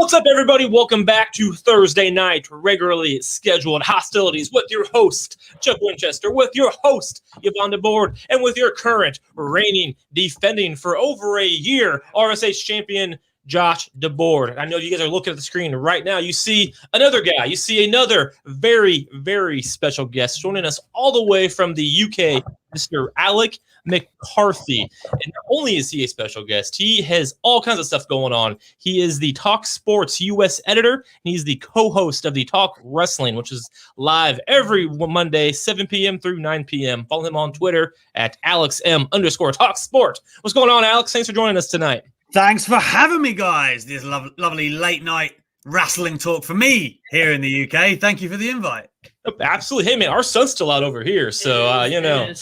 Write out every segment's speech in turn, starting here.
What's up, everybody? Welcome back to Thursday night, regularly scheduled Hostilities with your host, Chuck Winchester, with your host, Yvonne DeBoard, and with your current reigning, defending for over a year, RSH Champion, Josh DeBoard. I know you guys are looking at the screen right now. You see another guy. You see another very, very special guest joining us all the way from the UK, Mr. Alec McCarthy. And not only is he a special guest, he has all kinds of stuff going on. He is the Talk Sports US editor, and he's the co-host of the Talk Wrestling, which is live every Monday, 7 p.m. through 9 p.m. Follow him on Twitter at AlexM_TalkSport. What's going on, Alex? Thanks for joining us tonight. Thanks for having me, guys. This lovely late night wrestling talk for me here in the UK. Thank you for the invite. Absolutely. Hey, man, our sun's still out over here, so, you know.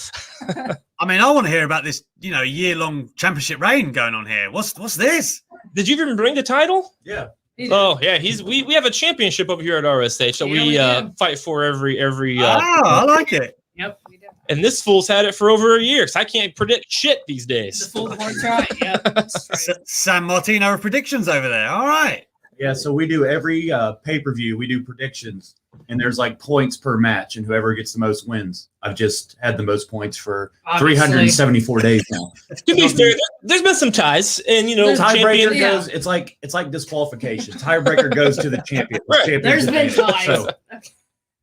I mean, I want to hear about this, year-long championship reign going on here. What's this? Did you even bring the title? Yeah. Oh, yeah. We have a championship over here at RSH that we fight for every. I like it. Yep, we do. And this fool's had it for over a year, so I can't predict shit these days. The full horse right. Yep. That's right. San Martino predictions over there. All right. Yeah, so we do every pay-per-view, we do predictions, and there's like points per match, and whoever gets the most wins. I've just had the most points for 374 days now. To be fair, there's been some ties, and tiebreaker goes. It's like disqualification. Tiebreaker goes to the champion. Right. There's been ties. So,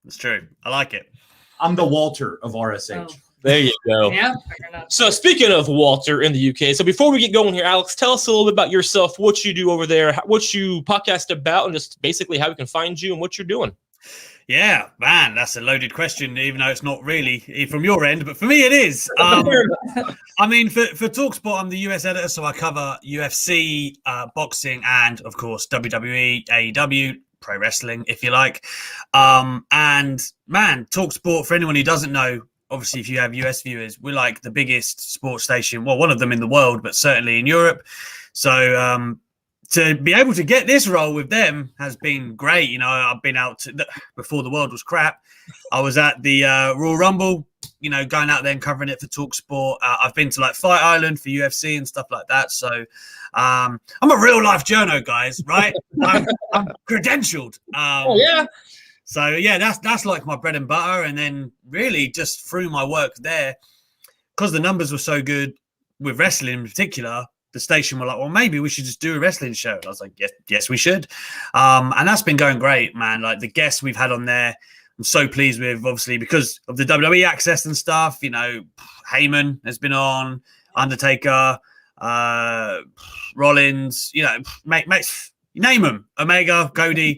That's true. I like it. I'm the Walter of RSH. Oh. There you go. Yeah, fair enough. So speaking of Walter in the UK, so before we get going here, Alex, tell us a little bit about yourself, what you do over there, what you podcast about, and just basically how we can find you and what you're doing. Yeah, man, that's a loaded question, even though it's not really from your end, but for me it is. I mean, for TalkSport, I'm the US editor, so I cover UFC, boxing, and, of course, WWE, AEW, pro wrestling, if you like. And, man, TalkSport, for anyone who doesn't know, obviously, if you have US viewers, we're like the biggest sports station, well, one of them in the world, but certainly in Europe. So to be able to get this role with them has been great. I've been out before the world was crap. I was at the Royal Rumble, going out there and covering it for TalkSport. I've been to like Fight Island for UFC and stuff like that. So I'm a real life journo, guys, right? I'm credentialed. Yeah. So yeah, that's like my bread and butter. And then really just through my work there, because the numbers were so good with wrestling in particular, the station were like, well, maybe we should just do a wrestling show. I was like, yes, we should. And that's been going great, man. Like the guests we've had on there, I'm so pleased with, obviously, because of the WWE access and stuff. Heyman has been on, Undertaker, Rollins, name them, Omega, Cody.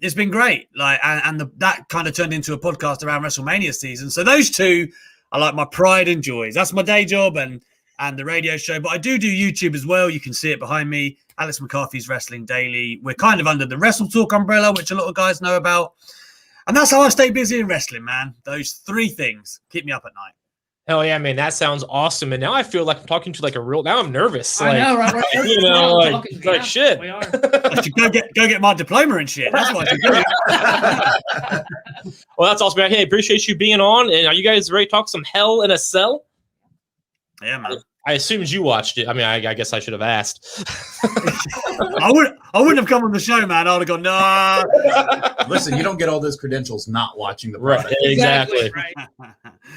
It's been great. That kind of turned into a podcast around WrestleMania season. So those two are like my pride and joys. That's my day job and the radio show. But I do YouTube as well. You can see it behind me. Alex McCarthy's Wrestling Daily. We're kind of under the Wrestle Talk umbrella, which a lot of guys know about. And that's how I stay busy in wrestling, man. Those three things keep me up at night. Hell yeah, man! That sounds awesome. And now I feel like I'm talking to like a real. Now I'm nervous. I know, right? Like shit. We are. I should go get my diploma and shit. That's what I should do. Well, that's awesome. Hey, appreciate you being on. And are you guys ready to talk some Hell in a Cell? Yeah, man. I assumed you watched it. I mean, I guess I should have asked. I wouldn't have come on the show, man. I would have gone, nah. Listen, you don't get all those credentials not watching the product. Right, exactly. Right. All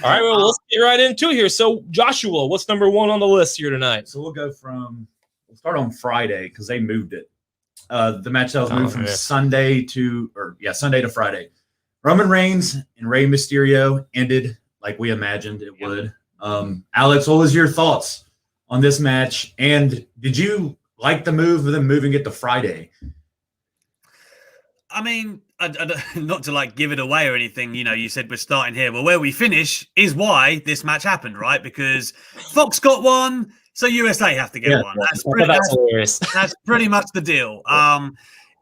right, well, let's get right into it here. So, Joshua, what's number one on the list here tonight? So we'll start on Friday because they moved it. The match that was moved from Sunday to Friday. Roman Reigns and Rey Mysterio ended like we imagined it would. Alex, what was your thoughts on this match? And did you like the move of them moving it to Friday? I mean, not to like give it away or anything, you said we're starting here. Well, where we finish is why this match happened, right? Because Fox got one, so USA have to get one. That's pretty much the deal.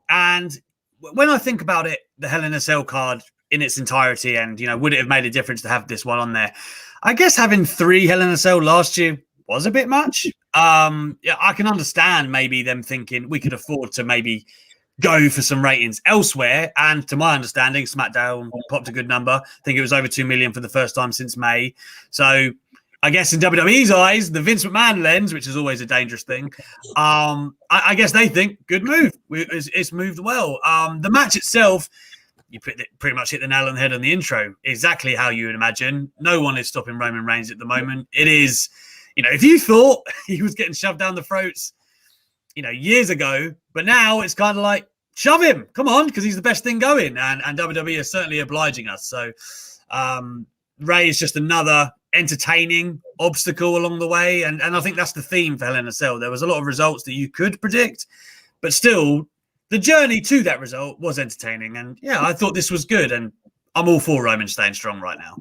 And when I think about it, the Hell in a Cell card in its entirety, and would it have made a difference to have this one on there? I guess having 3 Hell in a Cell last year was a bit much. I can understand maybe them thinking we could afford to maybe go for some ratings elsewhere. And to my understanding, Smackdown popped a good number. I think it was over 2 million for the first time since May. So I guess in WWE's eyes, the Vince McMahon lens, which is always a dangerous thing, I guess they think good move. It's moved well. The match itself, you pretty much hit the nail on the head on the intro. Exactly how you would imagine. No one is stopping Roman Reigns at the moment. It is, if you thought he was getting shoved down the throats, years ago, but now it's kind of like, shove him, come on, because he's the best thing going. And WWE is certainly obliging us. So Ray is just another entertaining obstacle along the way. And I think that's the theme for Hell in a Cell. There was a lot of results that you could predict, but still the journey to that result was entertaining. And yeah, I thought this was good. And I'm all for Roman staying strong right now.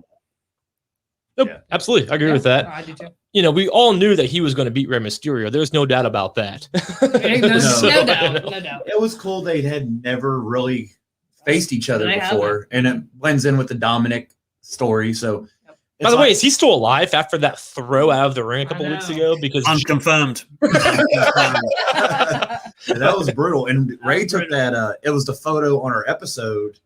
Nope, yeah. Absolutely. I agree with that. I do too. We all knew that he was going to beat Rey Mysterio. There's no doubt about that. No doubt. It was cool they had never really faced each other before, and it blends in with the Dominic story. So, by the way, is he still alive after that throw out of the ring a couple weeks ago? Because unconfirmed. That was brutal. And Ray took that. It was the photo on our episode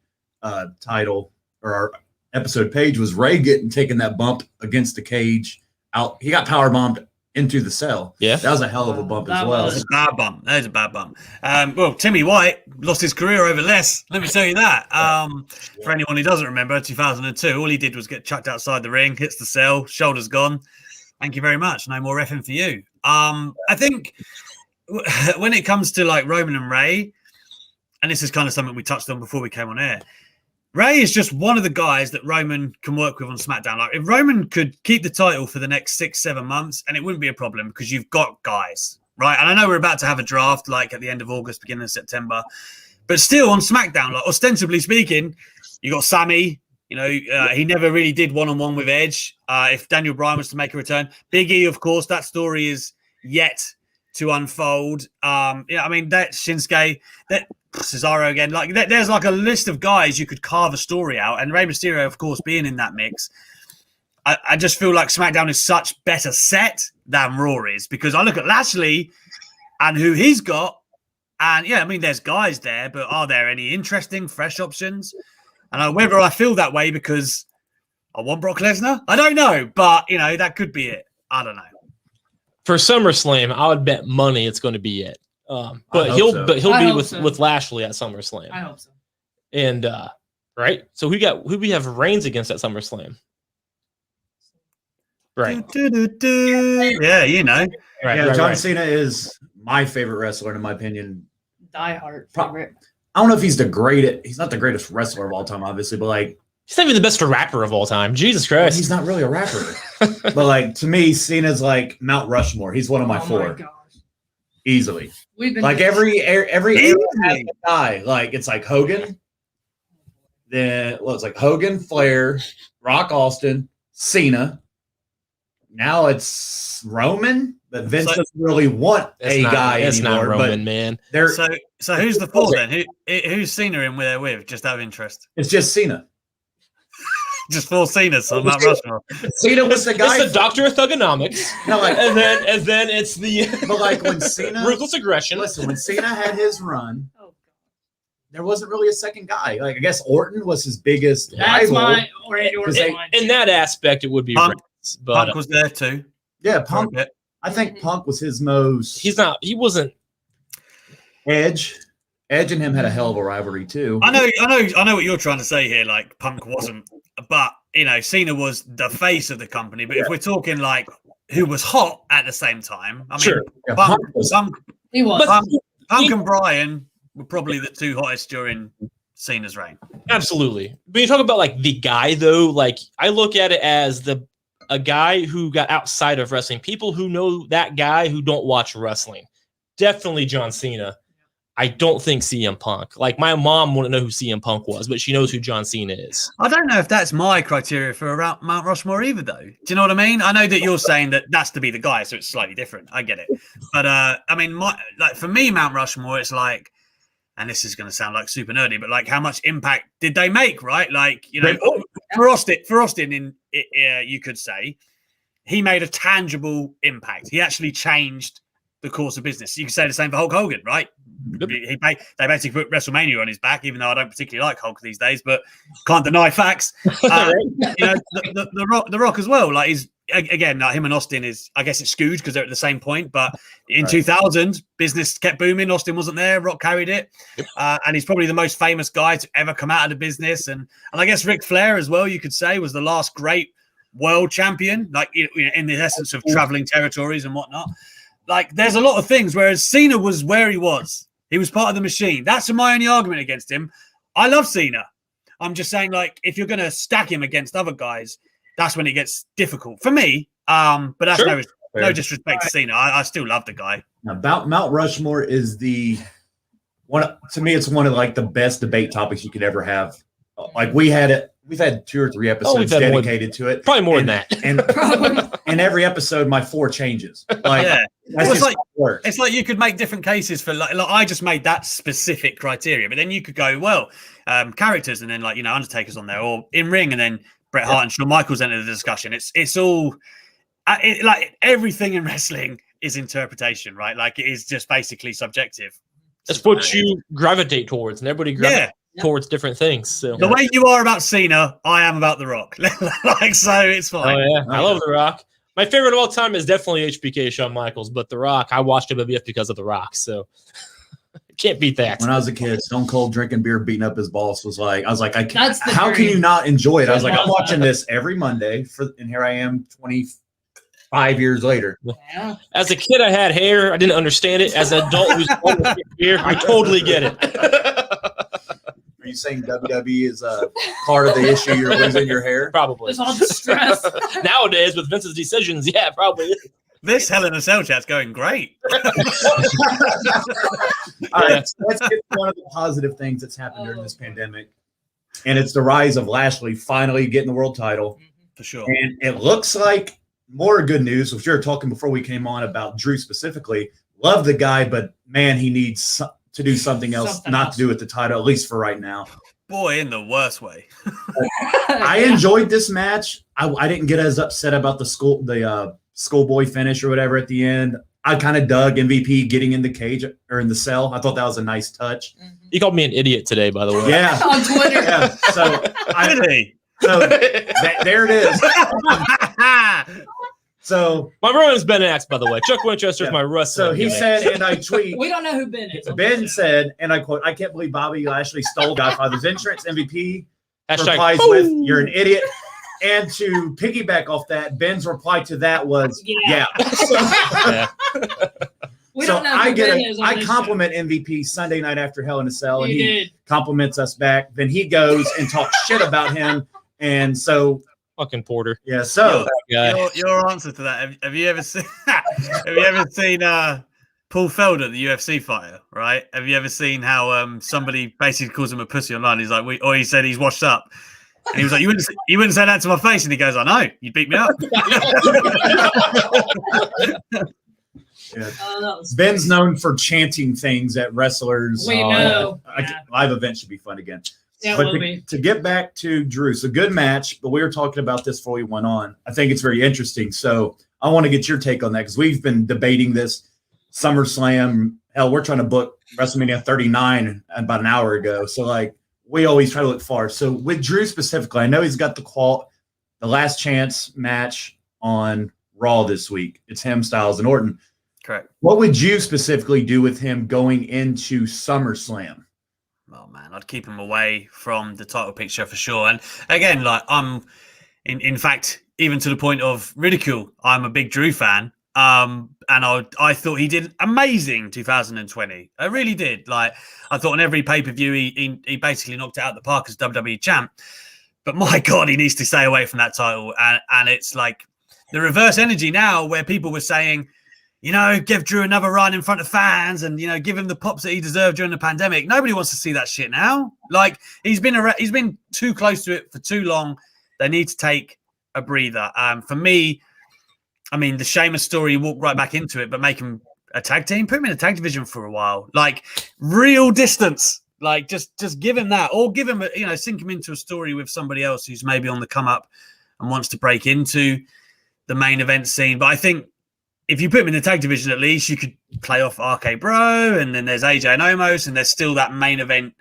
title, or our episode page, was Ray taking that bump against the cage. Out, he got power bombed into the cell. Yeah, that was a hell of a bump as well. That was a bad bump. That was a bad bump. Well, Timmy White lost his career over less. Let me tell you that. For anyone who doesn't remember, 2002, all he did was get chucked outside the ring, hits the cell, shoulders gone. Thank you very much. No more effing for you. I think when it comes to like Roman and Ray, and this is kind of something we touched on before we came on air, Ray is just one of the guys that Roman can work with on SmackDown. Like if Roman could keep the title for the next 6-7 months, and it wouldn't be a problem because you've got guys, right? And I know we're about to have a draft like at the end of August, beginning of September, but still on SmackDown, like ostensibly speaking, you got Sammy. He never really did one-on-one with Edge. If Daniel Bryan was to make a return, Big E, of course, that story is yet to unfold. That Shinsuke, that Cesaro again, like there's like a list of guys you could carve a story out, and Rey Mysterio, of course, being in that mix. I just feel like SmackDown is such better set than Raw is, because I look at Lashley and who he's got, and there's guys there, but are there any interesting, fresh options? And whether I feel that way because I want Brock Lesnar, I don't know, but that could be it. I don't know. For SummerSlam, I would bet money it's going to be it. But he'll be with Lashley at SummerSlam. I hope so. And right, so who we have Reigns against at SummerSlam? Right. Yeah, Right, John Cena is my favorite wrestler, in my opinion. Die hard favorite. I don't know if he's the greatest. He's not the greatest wrestler of all time, obviously, but like he's not even the best rapper of all time. Jesus Christ, he's not really a rapper. But like to me, Cena's like Mount Rushmore. He's one of my four. My gosh. Easily. Like every guy, like it's like Hogan, then it's like Hogan, Flair, Rock Austin, Cena. Now it's Roman, but Vince doesn't really want a guy anymore. It's not Roman, man. So who's the four then? Who's Cena in there with? Just out of interest. It's just Cena. Just four Cenas on Mount Rushmore. Cena was the guy. It's the Doctor of Thugonomics. No, like, and then it's the. But like when Cena, ruthless aggression. Listen, when Cena had his run, there wasn't really a second guy. Like I guess Orton was his biggest rival. In that aspect, it would be Punk, Reigns, but Punk was there too. Yeah, Punk. I think Punk was his most. He wasn't. Edge and him had a hell of a rivalry too. I know what you're trying to say here. Like Punk wasn't, but Cena was the face of the company. But if we're talking like who was hot at the same time, I mean, Punk and Bryan were probably the two hottest during Cena's reign. Absolutely. When you talk about like the guy though, like I look at it as a guy who got outside of wrestling. People who know that guy who don't watch wrestling. Definitely John Cena. I don't think CM Punk. Like my mom wouldn't know who CM Punk was, but she knows who John Cena is. I don't know if that's my criteria for Mount Rushmore either, though. Do you know what I mean? I know that you're saying that that's to be the guy, so it's slightly different. I get it, but I mean, for me, Mount Rushmore, it's like, and this is going to sound like super nerdy, but like, how much impact did they make? Right? Like, for Austin, you could say he made a tangible impact. He actually changed the course of business. You could say the same for Hulk Hogan, right? They basically put WrestleMania on his back, even though I don't particularly like Hulk these days, but can't deny facts. The Rock as well. Like he's again, like him and Austin is, I guess it's skewed because they're at the same point. But in 2000, business kept booming. Austin wasn't there. Rock carried it, and he's probably the most famous guy to ever come out of the business. And I guess Ric Flair as well, you could say, was the last great world champion, like in the essence of traveling territories and whatnot. Like there's a lot of things. Whereas Cena was where he was. He was part of the machine. That's my only argument against him. I love Cena. I'm just saying, like, if you're going to stack him against other guys, that's when it gets difficult for me. But that's no disrespect to Cena. I still love the guy. Now, Mount Rushmore is the one. To me, it's one of like the best debate topics you could ever have. Like we've had 2 or 3 episodes dedicated to it. Probably more than that. And every episode, my 4 changes. Like, it's like you could make different cases for like I just made that specific criteria, but then you could go, well, characters, and then like Undertaker's on there, or in ring, and then Bret Hart and Shawn Michaels enter the discussion. It's all like everything in wrestling is interpretation, right? Like it is just basically subjective. That's what you gravitate towards, and everybody gravitates towards different things. So the way you are about Cena, I am about The Rock. Like so, it's fine. Oh yeah, I love The Rock. My favorite of all time is definitely HBK Shawn Michaels, but The Rock, I watched WWF because of The Rock, so can't beat that. When I was a kid, Stone Cold drinking beer, beating up his boss was like, I was like, how can you not enjoy it? I was like, I'm watching this every Monday, and here I am 25 years later. Yeah. As a kid, I had hair. I didn't understand it. As an adult who's older beer, I totally get it. Are you saying WWE is part of the issue? You're losing your hair? Probably. There's all the stress. Nowadays, with Vince's decisions, yeah, probably. This Hell in a Cell chat's going great. All right, let's get to one of the positive things that's happened during this pandemic. And it's the rise of Lashley finally getting the world title. For sure. And it looks like more good news, which we were talking before we came on about Drew specifically. Love the guy, but man, he needs to do something else, to do with the title, at least for right now. Boy, in the worst way. I enjoyed this match. I didn't get as upset about the schoolboy finish or whatever at the end. I kind of dug MVP getting in the cage or in the cell. I thought that was a nice touch. He called me an idiot today, by the way. Yeah. On Twitter. Yeah. So there it is. So my brother is Ben Axe, by the way. Chuck Winchester's my wrestler. So he said, and I tweet. We don't know who Ben is. Ben said, and I quote, "I can't believe Bobby Lashley stole Godfather's insurance." MVP Hashtag replies with, "You're an idiot." And to piggyback off that, Ben's reply to that was, "Yeah." We So don't know I who get Ben it. is on I this compliment MVP Sunday night after Hell in a Cell, and He he did. compliments us back. Then he goes and talks shit about him, and so fucking Porter. yeah. So Your answer to that, have you ever seen Paul Felder, the UFC fighter, right? Have you ever seen how somebody basically calls him a pussy online? He's like, he said he's washed up. And he was like, you wouldn't say that to my face. And he goes, I know, you beat me up. Ben's known for chanting things at wrestlers. We know. Live event should be fun again. Yeah, But it will be. to get back to Drew, it's a good match, but we were talking about this before we went on. I think it's very interesting. So I want to get your take on that because we've been debating this Summerslam. Hell, we're trying to book WrestleMania 39 about an hour ago. So like we always try to look far. So with Drew specifically, I know he's got the last chance match on Raw this week. It's him, Styles, and Orton. Correct. What would you specifically do with him going into SummerSlam? Oh man, I'd keep him away from the title picture for sure. And again, like I'm, in fact, even to the point of ridicule, I'm a big Drew fan. And I thought he did amazing 2020. I really did. Like I thought on every pay-per-view, he basically knocked it out of the park as WWE champ. But my God, he needs to stay away from that title. And it's like the reverse energy now, where people were saying, give Drew another run in front of fans and, give him the pops that he deserved during the pandemic. Nobody wants to see that shit now. Like he's been too close to it for too long. They need to take a breather. For me, I mean, the Sheamus story, walk right back into it, but make him a tag team, put him in a tag division for a while, like real distance, like just give him that, or give him sink him into a story with somebody else who's maybe on the come up and wants to break into the main event scene. But I think if you put him in the tag division, at least you could play off RK Bro, and then there's AJ and Omos, and there's still that main event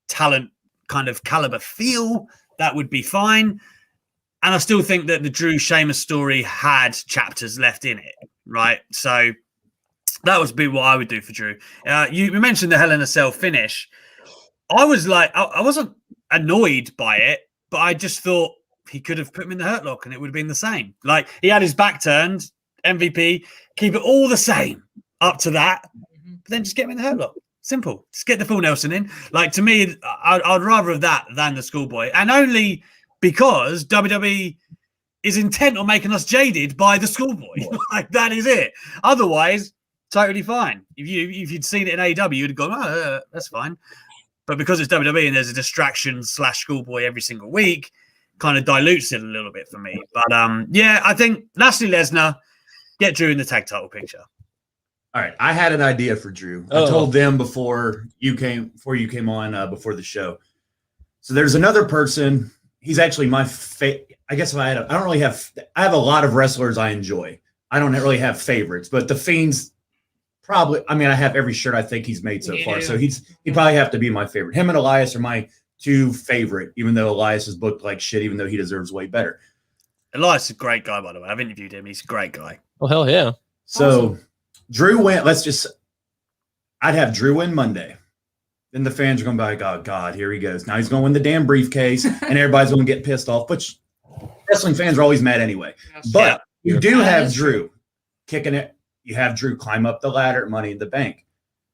talent kind of caliber feel. That would be fine. And I still think that the Drew Sheamus story had chapters left in it, right? So that would be what I would do for Drew. You mentioned the Hell in a Cell finish. I was like, I wasn't annoyed by it, but I just thought he could have put him in the Hurt Lock and it would have been the same. Like, he had his back turned, MVP, keep it all the same up to that, but then just get him in the Hurt Lock. Simple. Just get the full Nelson in. Like, to me, I'd rather have that than the schoolboy. And only because WWE is intent on making us jaded by the schoolboy. Like, that is it. Otherwise, totally fine. If you'd seen it in AEW, you'd have gone, oh, that's fine. But because it's WWE and there's a distraction / schoolboy every single week, kind of dilutes it a little bit for me. But yeah, I think Lashley Lesnar, get Drew in the tag title picture. All right, I had an idea for Drew. I told them before you came on before the show. So there's another person. He's actually my I guess if I don't really have. I have a lot of wrestlers I enjoy. I don't really have favorites, but the Fiend's probably. I mean, I have every shirt I think he's made so far, so he'd probably have to be my favorite. Him and Elias are my two favorite, even though Elias is booked like shit, even though he deserves way better. Elias is a great guy, by the way. I've interviewed him. He's a great guy. Oh, hell yeah. So awesome. Drew went, I'd have Drew win Monday. Then the fans are going to be like, oh, God, here he goes. Now he's going to win the damn briefcase, and everybody's going to get pissed off, which wrestling fans are always mad anyway. But you do have Drew kicking it. You have Drew climb up the ladder at Money in the Bank.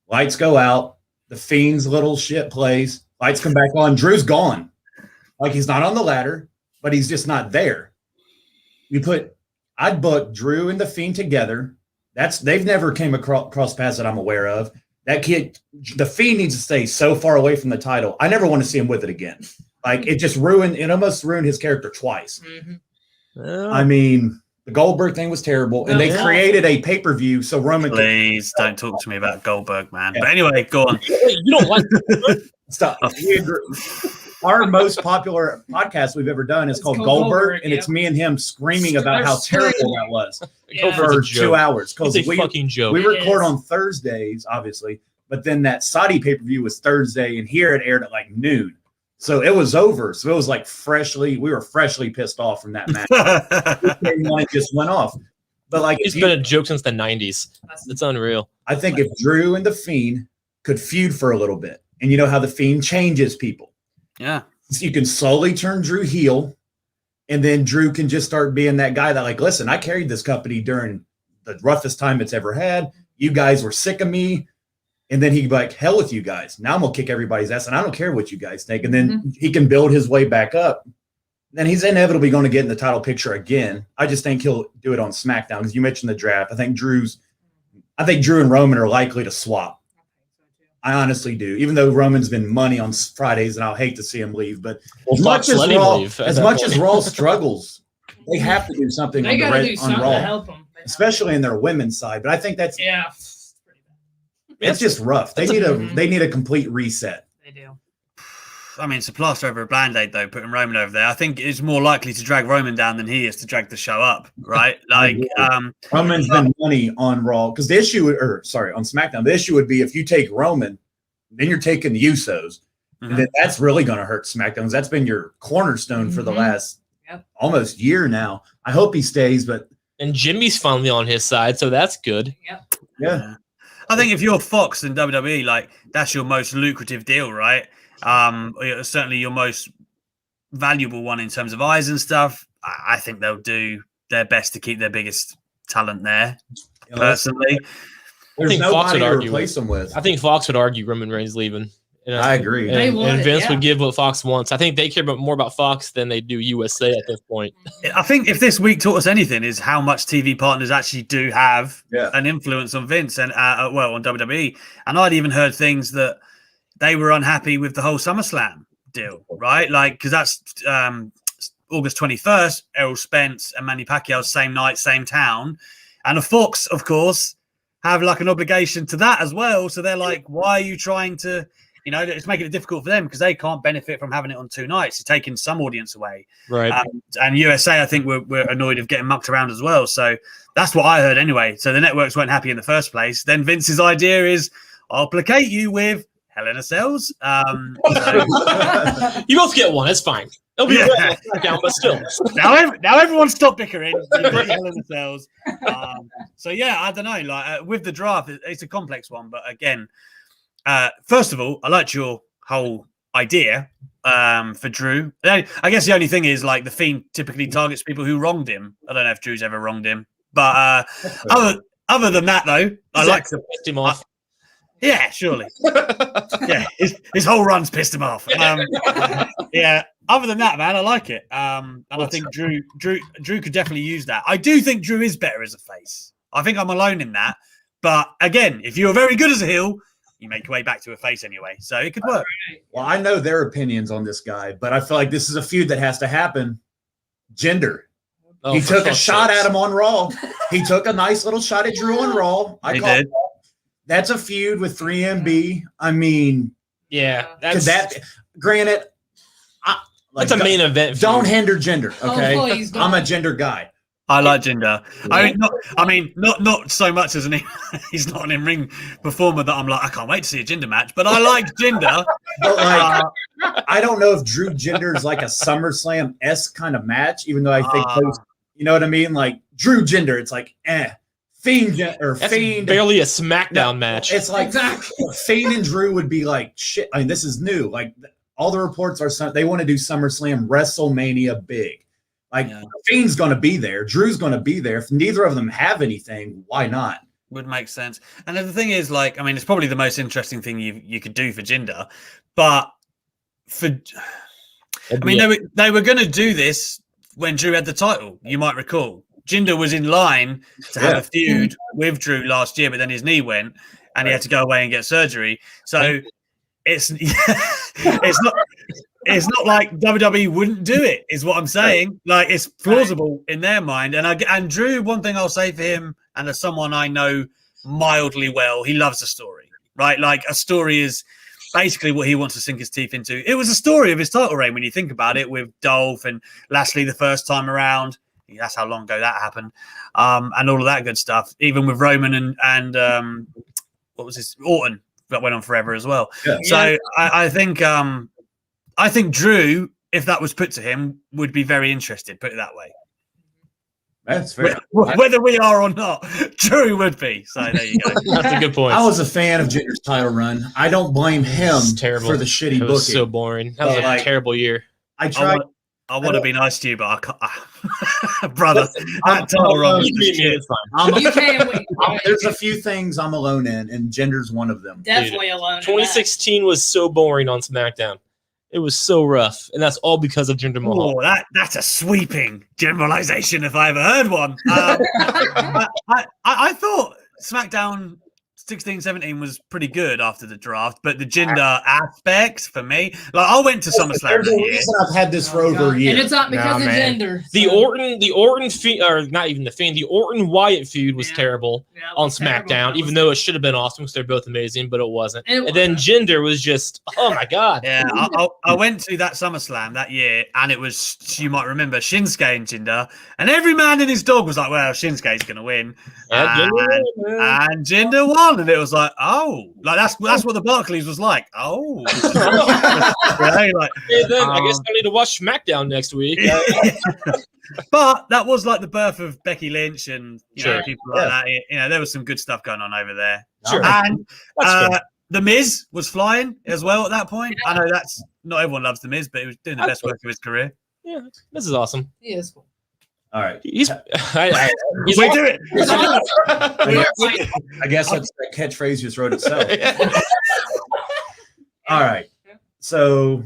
Lights go out. The Fiend's little shit plays. Lights come back on. Drew's gone. Like, he's not on the ladder, but he's just not there. I'd book Drew and the Fiend together. They've never came across paths that I'm aware of. That kid, the Fiend needs to stay so far away from the title. I never want to see him with it again. Like, it almost ruined his character twice. Mm-hmm. I mean, the Goldberg thing was terrible, and they created a pay-per-view so Roman. Please don't talk to me about Goldberg, man. Yeah. But anyway, go on. You don't like stop. Our most popular podcast we've ever done is called Goldberg, and it's me and him screaming about how terrible that was for 2 hours. Because it's a fucking joke. We record on Thursdays, obviously, but then that Saudi pay-per-view was Thursday, and here it aired at like noon. So it was over. So it was like we were freshly pissed off from that match. It just went off. But like, it's been a joke since the 90s. It's unreal. I think if Drew and the Fiend could feud for a little bit, and you know how the Fiend changes people. Yeah. So you can slowly turn Drew heel, and then Drew can just start being that guy that, like, listen, I carried this company during the roughest time it's ever had. You guys were sick of me. And then he'd be like, hell with you guys. Now I'm going to kick everybody's ass, and I don't care what you guys think. And then he can build his way back up. Then he's inevitably going to get in the title picture again. I just think he'll do it on SmackDown because you mentioned the draft. I think Drew and Roman are likely to swap. I honestly do, even though Roman's been money on Fridays, and I'll hate to see him leave. But as much as Raw struggles, they have to do something on Raw, to help them. especially in their women's side. But I think that's it's just rough. They need a complete reset. They do. I mean, it's a plaster over a Band-Aid, though, putting Roman over there. I think it's more likely to drag Roman down than he is to drag the show up, right? Like, Roman's been money on Raw because on SmackDown, the issue would be if you take Roman, then you're taking the Usos, and then that's really going to hurt SmackDown. That's been your cornerstone for the last almost year now. I hope he stays, and Jimmy's finally on his side, so that's good. Yeah. I think if you're Fox and WWE, like, that's your most lucrative deal, right? Certainly your most valuable one in terms of eyes and stuff. I think they'll do their best to keep their biggest talent there. Personally, I think Fox would argue replace them with. I think Fox would argue Roman Reigns leaving. I agree. And Vince would give what Fox wants. I think they care more about Fox than they do USA at this point. I think if this week taught us anything is how much TV partners actually do have an influence on Vince and on WWE. And I'd even heard things that they were unhappy with the whole SummerSlam deal, right? Like, because that's August 21st, Errol Spence and Manny Pacquiao, same night, same town. And the Fox, of course, have like an obligation to that as well. So they're like, why are you trying to it's making it difficult for them because they can't benefit from having it on 2 nights. It's taking some audience away. Right. And USA, I think, we're annoyed of getting mucked around as well. So that's what I heard anyway. So the networks weren't happy in the first place. Then Vince's idea is, I'll placate you with Hell in a Cells. You both get one. It's fine. It'll be down, but still. now everyone stop bickering. You get Hell in a Cells. So yeah, I don't know. Like with the draft, it's a complex one. But again, first of all, I liked your whole idea for Drew. I guess the only thing is like the Fiend typically targets people who wronged him. I don't know if Drew's ever wronged him, but other than that, though, I like to piss him off. Yeah, surely. Yeah, his whole run's pissed him off. Yeah. Other than that, man, I like it. And I think Drew could definitely use that. I do think Drew is better as a face. I think I'm alone in that. But again, if you're very good as a heel, you make your way back to a face anyway. So it could work. Well, I know their opinions on this guy, but I feel like this is a feud that has to happen. Jinder. He took a shot at him on Raw. He took a nice little shot at Drew on Raw. He did. That's a feud with 3MB. I mean, yeah, granted, that's a main event. Don't hinder Jinder, okay? Oh, I'm a Jinder guy. I like Jinder. Not so much as he's not an in-ring performer that I'm like, I can't wait to see a Jinder match, but I like Jinder. But like, I don't know if Drew Jinder is like a SummerSlam-esque kind of match, even though I think you know what I mean? Like Drew Jinder, it's like Fiend barely a Smackdown match. It's like Fiend and Drew would be like shit. I mean, this is new. Like all the reports are they want to do SummerSlam WrestleMania big. Like Fiend's going to be there, Drew's going to be there. If neither of them have anything, why not? Would make sense. And the thing is, like, I mean, it's probably the most interesting thing you could do for Jinder, but they were going to do this when Drew had the title. You might recall. Jinder was in line to have a feud with Drew last year, but then his knee went and he had to go away and get surgery. So it's not like WWE wouldn't do it, is what I'm saying. Like it's plausible in their mind. And Drew, one thing I'll say for him, and as someone I know mildly well, he loves a story, right? Like a story is basically what he wants to sink his teeth into. It was a story of his title reign when you think about it, with Dolph and Lashley the first time around. That's how long ago that happened, and all of that good stuff. Even with Roman and what was his Orton, that went on forever as well. Yeah. So I think Drew, if that was put to him, would be very interested. Put it that way. That's fair. Whether we are or not, Drew would be. So there you go. That's a good point. I was a fan of Jinder's title run. I don't blame him for the shitty booking. So boring. That was a terrible year. I tried. I want to be nice to you, but I can't. Brother, that title run. You can't wait. There's a few things I'm alone in, and Jinder's one of them. Definitely alone. 2016 was so boring on SmackDown. It was so rough, and that's all because of Jinder Mahal. Oh, that's a sweeping generalization if I ever heard one. I thought SmackDown 16-17 was pretty good after the draft, but the Jinder aspect for me, like I went to SummerSlam. There's a reason I've had this for over a year, and it's not because of Jinder. The Orton feud, or not even the Fiend, the Orton Wyatt feud was terrible on SmackDown, even though it should have been awesome because they're both amazing, but it wasn't. And then Jinder was just, oh my god. Yeah, I went to that SummerSlam that year, and it was, you might remember, Shinsuke and Jinder, and every man and his dog was like, well, Shinsuke's going to win, and Jinder won. And it was like, oh, like that's what the Barclays was like. Oh, I guess I need to watch SmackDown next week. But that was like the birth of Becky Lynch and people like that. You know, there was some good stuff going on over there. Sure. And The Miz was flying as well at that point. I know that's not everyone loves The Miz, but he was doing the best work of his career. Yeah, this is awesome. He is cool. All right. He's do it. I guess that's that catchphrase just wrote itself. All right. So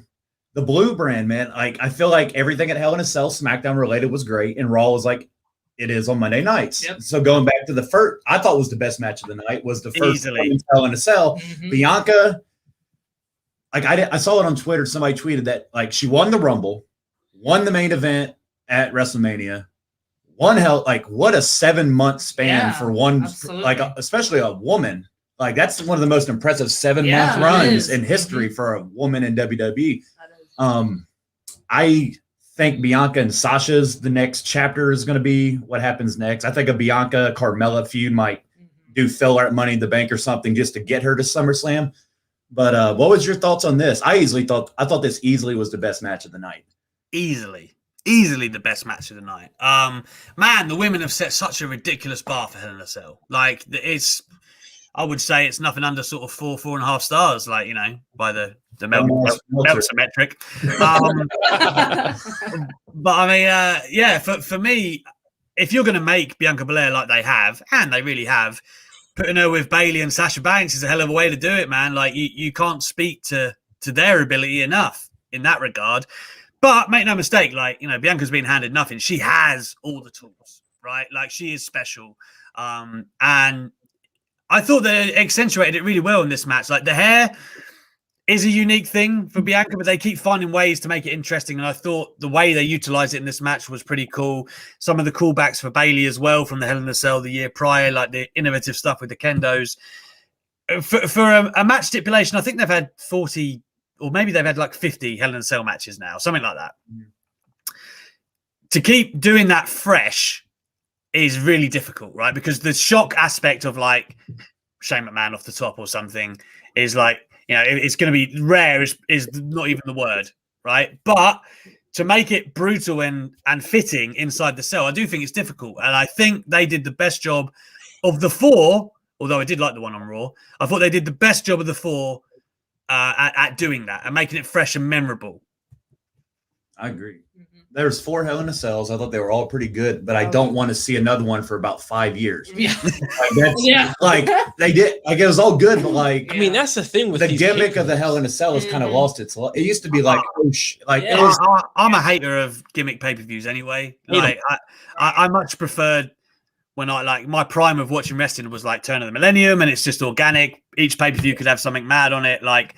the Blue brand, man, like I feel like everything at Hell in a Cell SmackDown related was great, and Raw was like it is on Monday nights. Yep. So going back to the first, I thought was the best match of the night was the first Hell in a Cell. Mm-hmm. Bianca, like I saw it on Twitter. Somebody tweeted that like she won the Rumble, won the main event at WrestleMania. One hell, like what a 7-month span for one, absolutely. like especially a woman. Like that's one of the most impressive 7-month runs in history for a woman in WWE. I think Bianca and Sasha's the next chapter is going to be what happens next. I think a Bianca Carmella feud might do filler at Money in the Bank or something just to get her to SummerSlam. But what was your thoughts on this? I thought this easily was the best match of the night. Easily the best match of the night. Man, the women have set such a ridiculous bar for Hell in a Cell. Like I would say it's nothing under sort of 4.5 stars. Like by the Meltzer metric. But I mean, for me, if you're going to make Bianca Belair like they have, and they really have, putting her with Bayley and Sasha Banks is a hell of a way to do it, man. Like you can't speak to their ability enough in that regard. But make no mistake, like Bianca's been handed nothing. She has all the tools, right? Like she is special, and I thought they accentuated it really well in this match. Like the hair is a unique thing for Bianca, but they keep finding ways to make it interesting. And I thought the way they utilized it in this match was pretty cool. Some of the callbacks for Bayley as well from the Hell in a Cell the year prior, like the innovative stuff with the kendos. For a match stipulation, I think they've had 40, or maybe they've had like 50 Hell in a Cell matches now, something like that. To keep doing that fresh is really difficult, right? Because the shock aspect of like Shane McMahon off the top or something is like, it's going to be rare is not even the word, right? But to make it brutal and fitting inside the cell, I do think it's difficult. And I think they did the best job of the 4, although I did like the one on Raw. I thought they did the best job of the 4 at doing that and making it fresh and memorable. I agree. There's 4 Hell in a Cells. I thought they were all pretty good, but I don't want to see another one for about 5 years. Yeah. Like they did. Like it was all good, but like I mean, that's the thing with the gimmick of the Hell in a Cell has kind of lost its. It used to be like, it was. I'm a hater of gimmick pay-per-views anyway. Like I much preferred when my prime of watching wrestling was like Turn of the Millennium, and it's just organic. Each pay-per-view could have something mad on it. Like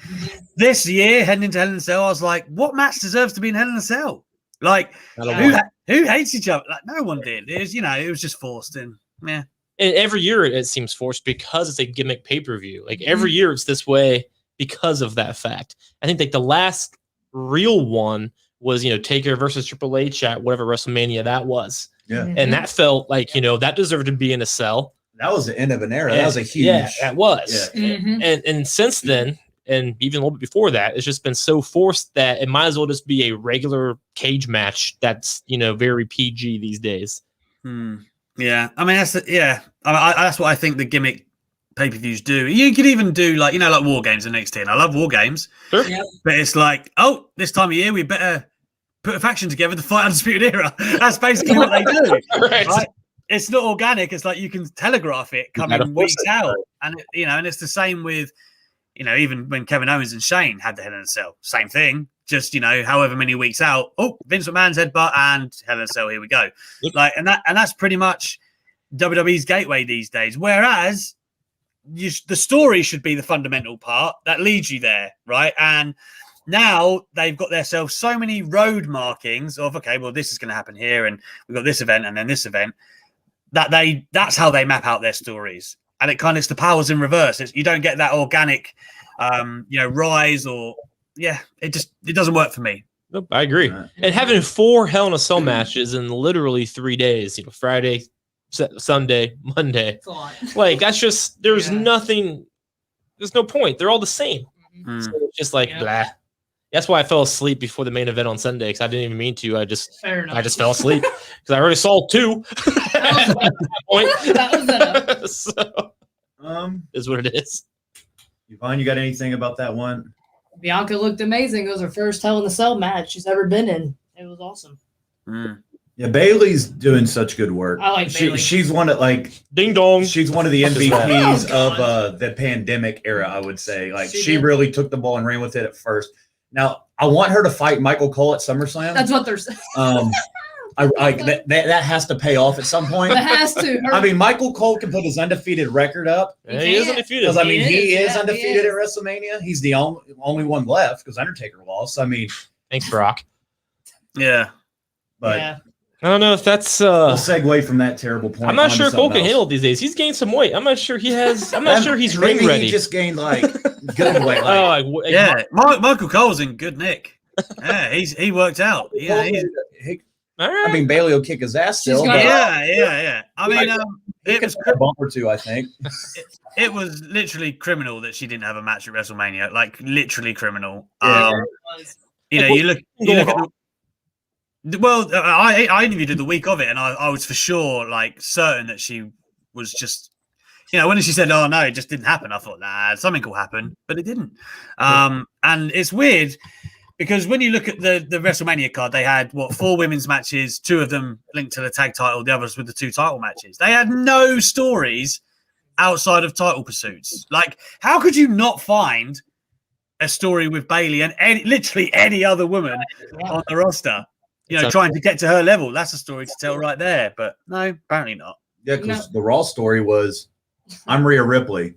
this year, heading into Hell in a Cell, I was like, what match deserves to be in Hell in a Cell? Like who hates each other? Like no one did. It was, it was just forced and yeah. And every year it seems forced because it's a gimmick pay-per-view. Like every year it's this way because of that fact. I think like the last real one was, Taker versus Triple H at whatever WrestleMania that was. Yeah. And that felt like, that deserved to be in a cell. That was the end of an era. That was a huge. Yeah, that was. Yeah. And since then, and even a little bit before that, it's just been so forced that it might as well just be a regular cage match that's, very PG these days. Yeah. I mean, that's what I think the gimmick pay-per-views do. You could even do like War Games in NXT. And I love War Games. Sure. Yep. But it's like, this time of year, we better put a faction together to fight Undisputed Era. That's basically what they do. Right? It's not organic. It's like you can telegraph it coming weeks out. And, and it's the same with, even when Kevin Owens and Shane had the Hell in a Cell, same thing. Just however many weeks out. Oh, Vince McMahon's headbutt and Hell in a Cell. Here we go. Like, and that's pretty much WWE's gateway these days. Whereas the story should be the fundamental part that leads you there, right? And now they've got themselves so many road markings of this is going to happen here, and we've got this event and then this event. That's how they map out their stories. And it's the powers in reverse. You don't get that organic, rise or it doesn't work for me. Nope, I agree. And having 4 Hell in a Cell matches in literally 3 days, Friday, Sunday, Monday, like that's just there's nothing. There's no point. They're all the same. So it's just like blah. That's why I fell asleep before the main event on Sunday because I didn't even mean to. I just fell asleep because I already saw 2. That was so, is what it is. Yvonne, you got anything about that one? Bianca looked amazing. It was her first Hell in a Cell match she's ever been in. It was awesome. Yeah, Bayley's doing such good work. I like Bayley. She's one of ding dong. She's one of the MVPs of the pandemic era, I would say. Like she really took the ball and ran with it at first. Now I want her to fight Michael Cole at SummerSlam. That's what they're saying. That has to pay off at some point. It has to. I mean, Michael Cole can put his undefeated record up. He is undefeated. Because he is undefeated at WrestleMania. He's the only one left because Undertaker lost. I mean, thanks, Brock. Yeah, but I don't know if that's. We'll segue from that terrible point. I'm not sure if Cole can else. handle it these days. He's gained some weight. I'm not sure he has. I'm not sure he's ring ready. He just gained like good weight. Yeah, Michael Cole's in good nick. Yeah, he worked out. Yeah, all right. I mean, Bailey will kick his ass still. Yeah. I mean, it was a bump or two, I think. It was literally criminal that she didn't have a match at WrestleMania. Like literally criminal. Yeah, You know, you look at the. Well, I interviewed her the week of it, and I was for sure like certain that she was just, you know, when she said, "Oh no, it just didn't happen," I thought, "Nah, something will happen," but it didn't. And it's weird because when you look at the WrestleMania card, they had 4 women's matches, 2 of them linked to the tag title, the others with the 2 title matches. They had no stories outside of title pursuits. Like, how could you not find a story with Bailey and literally any other woman on the roster? You know, trying to get to her level. That's a story to tell right there. But no, apparently not. Yeah, because the Raw story was, I'm Rhea Ripley.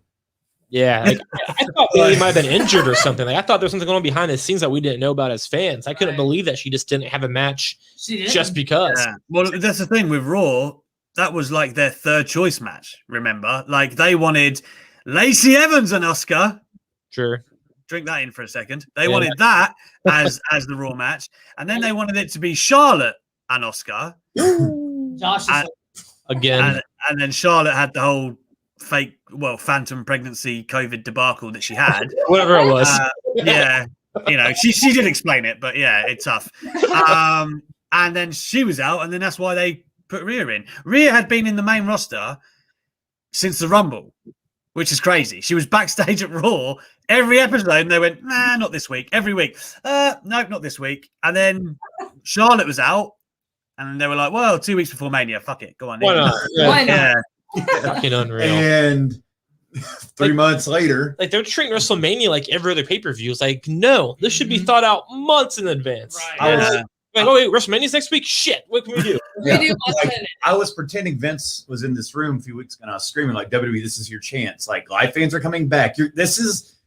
Yeah, like, I thought Bailey might have been injured or something. Like I thought there was something going on behind the scenes that we didn't know about as fans. I couldn't believe that she just didn't have a match just because. Yeah. Well, that's the thing with Raw. That was like their 3rd choice match. Remember, like they wanted Lacey Evans and Asuka. Sure. Drink that in for a second. They wanted that as the Raw match, and then they wanted it to be Charlotte and Asuka. Josh again, and then Charlotte had the whole fake, phantom pregnancy COVID debacle that she had. Whatever it was. Yeah, you know, she did explain it, but yeah, it's tough. And then she was out, and then that's why they put Rhea in. Rhea had been in the main roster since the Rumble, which is crazy. She was backstage at Raw every episode, and they went, nah, not this week. Every week, nope, not this week. And then Charlotte was out, and they were like, well, 2 weeks before Mania, fuck it, go on. Why not? Why not? Yeah. Fucking unreal. And 3 months later, like they're treating WrestleMania like every other pay-per-view. It's like, no, this should be thought out months in advance. Right. Like, oh wait, WrestleMania's next week. Shit, what can we do? I was pretending Vince was in this room a few weeks ago, and I was screaming like, WWE, this is your chance. Like, live fans are coming back. This is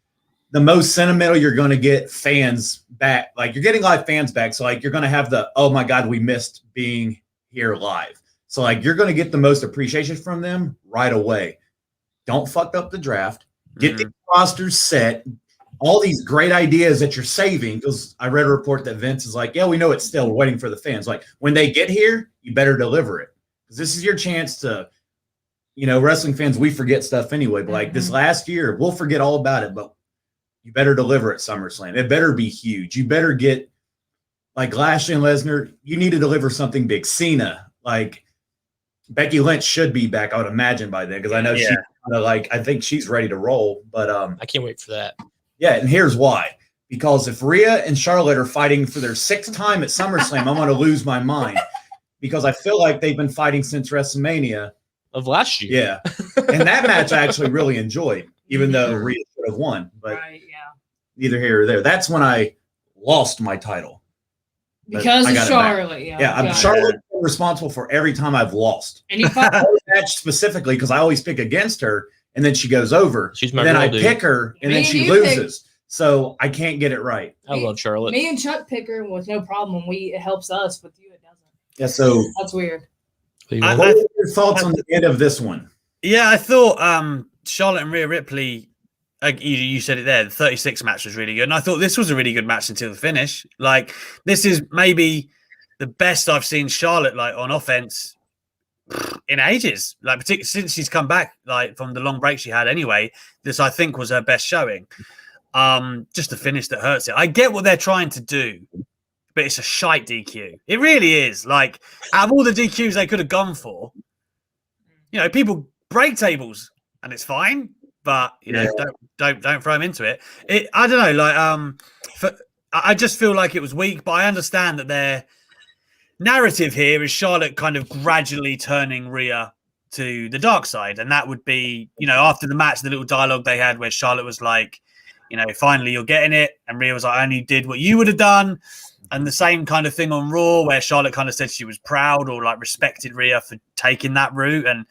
the most sentimental you're going to get fans back. Like, you're getting live fans back. So, like, you're going to have the, oh my God, we missed being here live. So, like, you're going to get the most appreciation from them right away. Don't fuck up the draft. Get the rosters set. All these great ideas that you're saving, because I read a report that Vince is like, yeah, we know it's still waiting for the fans. Like, when they get here, you better deliver it. Because this is your chance to, you know, wrestling fans, we forget stuff anyway. But like this last year, we'll forget all about it. But you better deliver at SummerSlam. It better be huge. You better get, like Lashley and Lesnar, you need to deliver something big. Cena, like Becky Lynch should be back, I would imagine, by then. Because I know she, like, I think she's ready to roll. But I can't wait for that. Yeah, and here's why. Because if Rhea and Charlotte are fighting for their 6th time at SummerSlam, I'm going to lose my mind. Because I feel like they've been fighting since WrestleMania. Of last year. Yeah. And that match I actually really enjoyed, even though Rhea should have won. But neither here or there. That's when I lost my title. Because of Charlotte. Yeah, Charlotte responsible for every time I've lost. And you fought match specifically because I always pick against her. And then she goes over. She's my then girl, I dude. pick her, and then she loses. So I can't get it right. I love Charlotte. Me and Chuck pick her with no problem. It helps us. With you, it doesn't. Yeah. So that's weird. What are your thoughts on the end of this one? Yeah, I thought Charlotte and Rhea Ripley. You said it there. The 36 match was really good, and I thought this was a really good match until the finish. Like, this is maybe the best I've seen Charlotte like on offense in ages, like particularly since she's come back like from the long break she had anyway. This I think was her best showing. Just the finish that hurts it. I get what they're trying to do, but it's a shite DQ. It really is. Like, out of all the DQs they could have gone for, you know, people break tables and it's fine, but you know, don't throw them into it. I don't know, like I just feel like it was weak, but I understand that their narrative here is Charlotte kind of gradually turning Rhea to the dark side. And that would be, you know, after the match, the little dialogue they had where Charlotte was like, you know, finally you're getting it. And Rhea was like, I only did what you would have done. And the same kind of thing on Raw where Charlotte kind of said she was proud or like respected Rhea for taking that route. And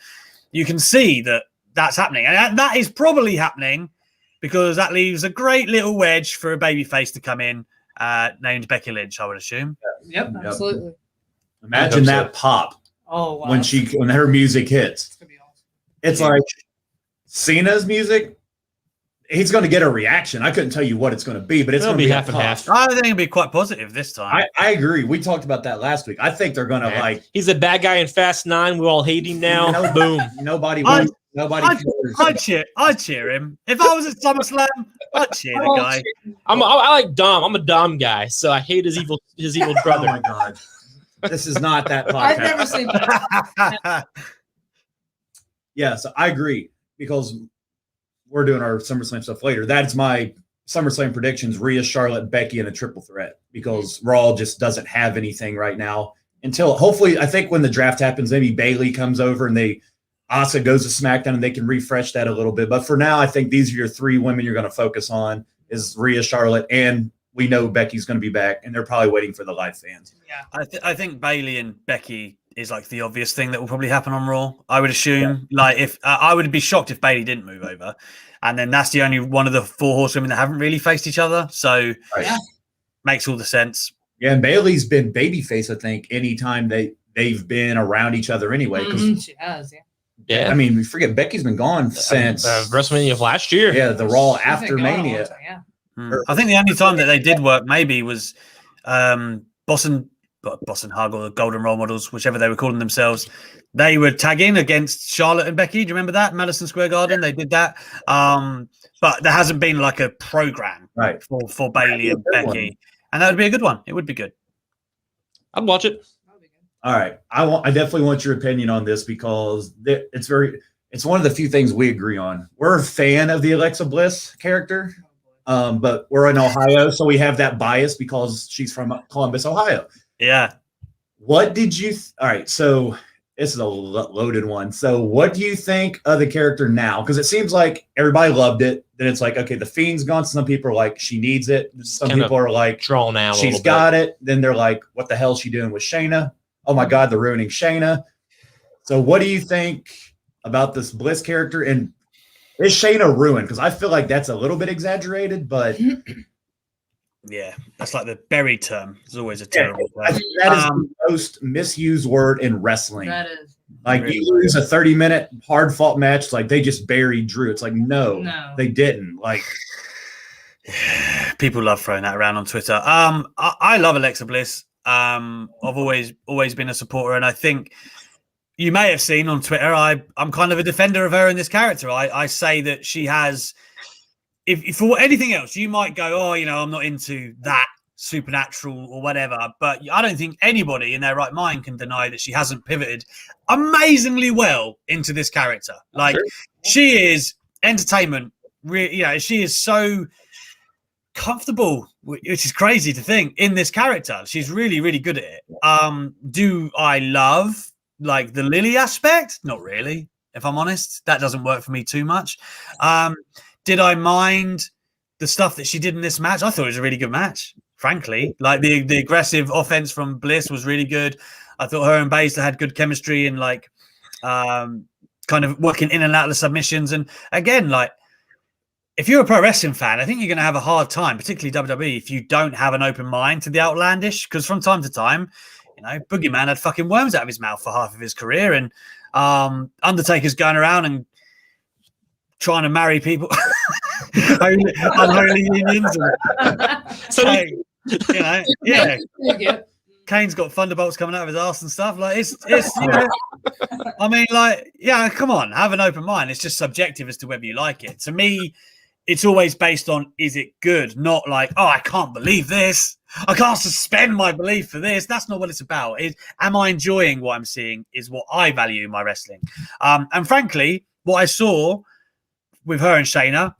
you can see that that's happening. And that is probably happening because that leaves a great little wedge for a babyface to come in named Becky Lynch, I would assume. Yep, absolutely. Imagine that pop Oh wow. when her music hits. It's gonna be awesome. It's like Cena's music. He's going to get a reaction. I couldn't tell you what it's going to be, but it's going to be half and half. I think it'll be quite positive this time. I agree. We talked about that last week. I think they're going to like. He's a bad guy in Fast 9. We all hate him now. Boom. Nobody. I'd cares. cheer him. If I was at SummerSlam, I'd cheer the guy. I like Dom. I'm a Dom guy, so I hate his evil brother. Oh my god, this is not that podcast. I've never seen that. Yeah, so I agree because we're doing our SummerSlam stuff later. That's my SummerSlam predictions: Rhea, Charlotte, Becky, and a triple threat. Because Raw just doesn't have anything right now until hopefully. I think when the draft happens, maybe Bayley comes over and Asuka goes to SmackDown and they can refresh that a little bit. But for now, I think these are your 3 women you're going to focus on: is Rhea, Charlotte, and we know Becky's going to be back, and they're probably waiting for the live fans. Yeah, I think Bayley and Becky is like the obvious thing that will probably happen on Raw. I would assume, like, if I would be shocked if Bayley didn't move over, and then that's the only one of the 4 horsewomen that haven't really faced each other. So, makes all the sense. Yeah, and Bayley's been babyface. I think anytime they've been around each other anyway. She has. Yeah. I mean, we forget Becky's been gone since WrestleMania of last year. Yeah, the Raw She's after been gone a long Mania. time, yeah. I think the only time that they did work maybe was Boss and Hug, or the Golden Role Models, whichever they were calling themselves. They were tagging against Charlotte and Becky. Do you remember that? Madison Square Garden, they did that. But there hasn't been like a program for Bayley and Becky. And that would be a good one. It would be good. I'd watch it. All right. I definitely want your opinion on this because it's one of the few things we agree on. We're a fan of the Alexa Bliss character. But we're in Ohio, so we have that bias because she's from Columbus, Ohio. Yeah. What did you all right, so this is a loaded one. So what do you think of the character now? Because it seems like everybody loved it. Then it's like, okay, the Fiend's gone. Some people are like, she needs it. Some people are like, drawn out. She's got it. Then they're like, what the hell is she doing with Shayna? Oh my God, they're ruining Shayna. So what do you think about this Bliss character? And is Shayna ruined? Because I feel like that's a little bit exaggerated, but yeah, that's like the buried term. It's always a terrible term. That is the most misused word in wrestling. That is. Like, Really? you lose a 30-minute hard-fought match, like they just buried Drew. It's like, no, they didn't. Like, people love throwing that around on Twitter. I love Alexa Bliss. I've always been a supporter, and I think you may have seen on Twitter, I'm kind of a defender of her in this character. I say that she has, if for anything else, you might go, oh, I'm not into that supernatural or whatever, but I don't think anybody in their right mind can deny that she hasn't pivoted amazingly well into this character. Like, she is entertainment. She is so comfortable, which is crazy to think, in this character. She's really, really good at it. Do I love like the Lily aspect? Not really, if I'm honest. That doesn't work for me too much. Did I mind the stuff that she did in this match? I thought it was a really good match, frankly. Like the aggressive offense from Bliss was really good. I thought her and Baszler had good chemistry and like kind of working in and out of the submissions. And again, like, if you're a pro wrestling fan, I think you're going to have a hard time, particularly WWE, if you don't have an open mind to the outlandish. Because from time to time, Boogeyman had fucking worms out of his mouth for half of his career, and Undertaker's going around and trying to marry people, unholy unions. Kane's got thunderbolts coming out of his ass and stuff. Like, it's I mean, like, yeah, come on, have an open mind. It's just subjective as to whether you like it. To me, it's always based on, is it good? Not like, oh, I can't believe this. I can't suspend my belief for this. That's not what it's about. Am I enjoying what I'm seeing is what I value in my wrestling. And frankly, what I saw with her and Shayna,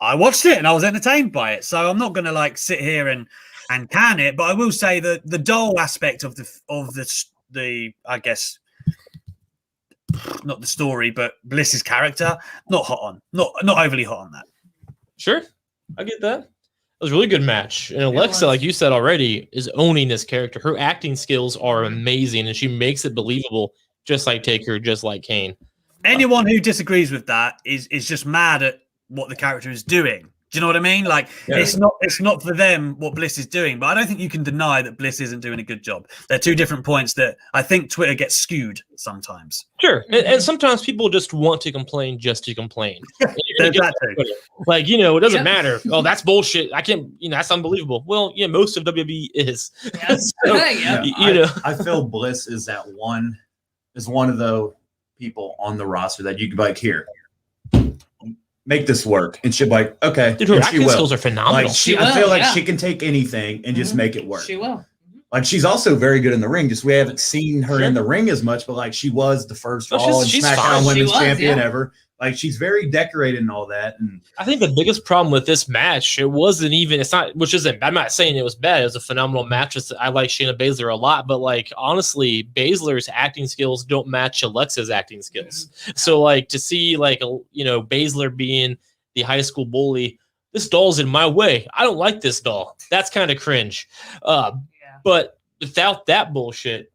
I watched it and I was entertained by it. So I'm not going to like sit here and can it, but I will say that the dull aspect of the I guess, not the story, but Bliss's character, not overly hot on that. Sure, I get that. It was a really good match. And Alexa, like you said already, is owning this character. Her acting skills are amazing, and she makes it believable, just like Taker, just like Kane. Anyone who disagrees with that is just mad at what the character is doing. Do you know what I mean? Like, Yeah. it's not for them what Bliss is doing, but I don't think you can deny that Bliss isn't doing a good job. They're two different points that I think Twitter gets skewed sometimes. Sure, and sometimes people just want to complain just to complain. There's that too. Like, you know, it doesn't matter. Oh, that's bullshit. I can't. You know, that's unbelievable. Well, yeah, most of WWE is. Yes. So, Yeah. you know, I feel Bliss is one of the people on the roster that you could be like, here, make this work, and she'll be like, okay, dude, her and she acting will. skills are phenomenal. Like She I feel will, like yeah. she can take anything and just make it work. She will. Like, she's also very good in the ring. Just we haven't seen her in the ring as much, but like, she was the first Raw and she's SmackDown fine. Women's She was, Champion yeah. ever. Like, she's very decorated and all that. And I think the biggest problem with this match, it wasn't even, it's not, which isn't, I'm not saying it was bad. It was a phenomenal match. I like Shayna Baszler a lot, but like, honestly, Baszler's acting skills don't match Alexa's acting skills. So like, to see like, you know, Baszler being the high school bully, this doll's in my way. I don't like this doll. That's kind of cringe. But without that bullshit,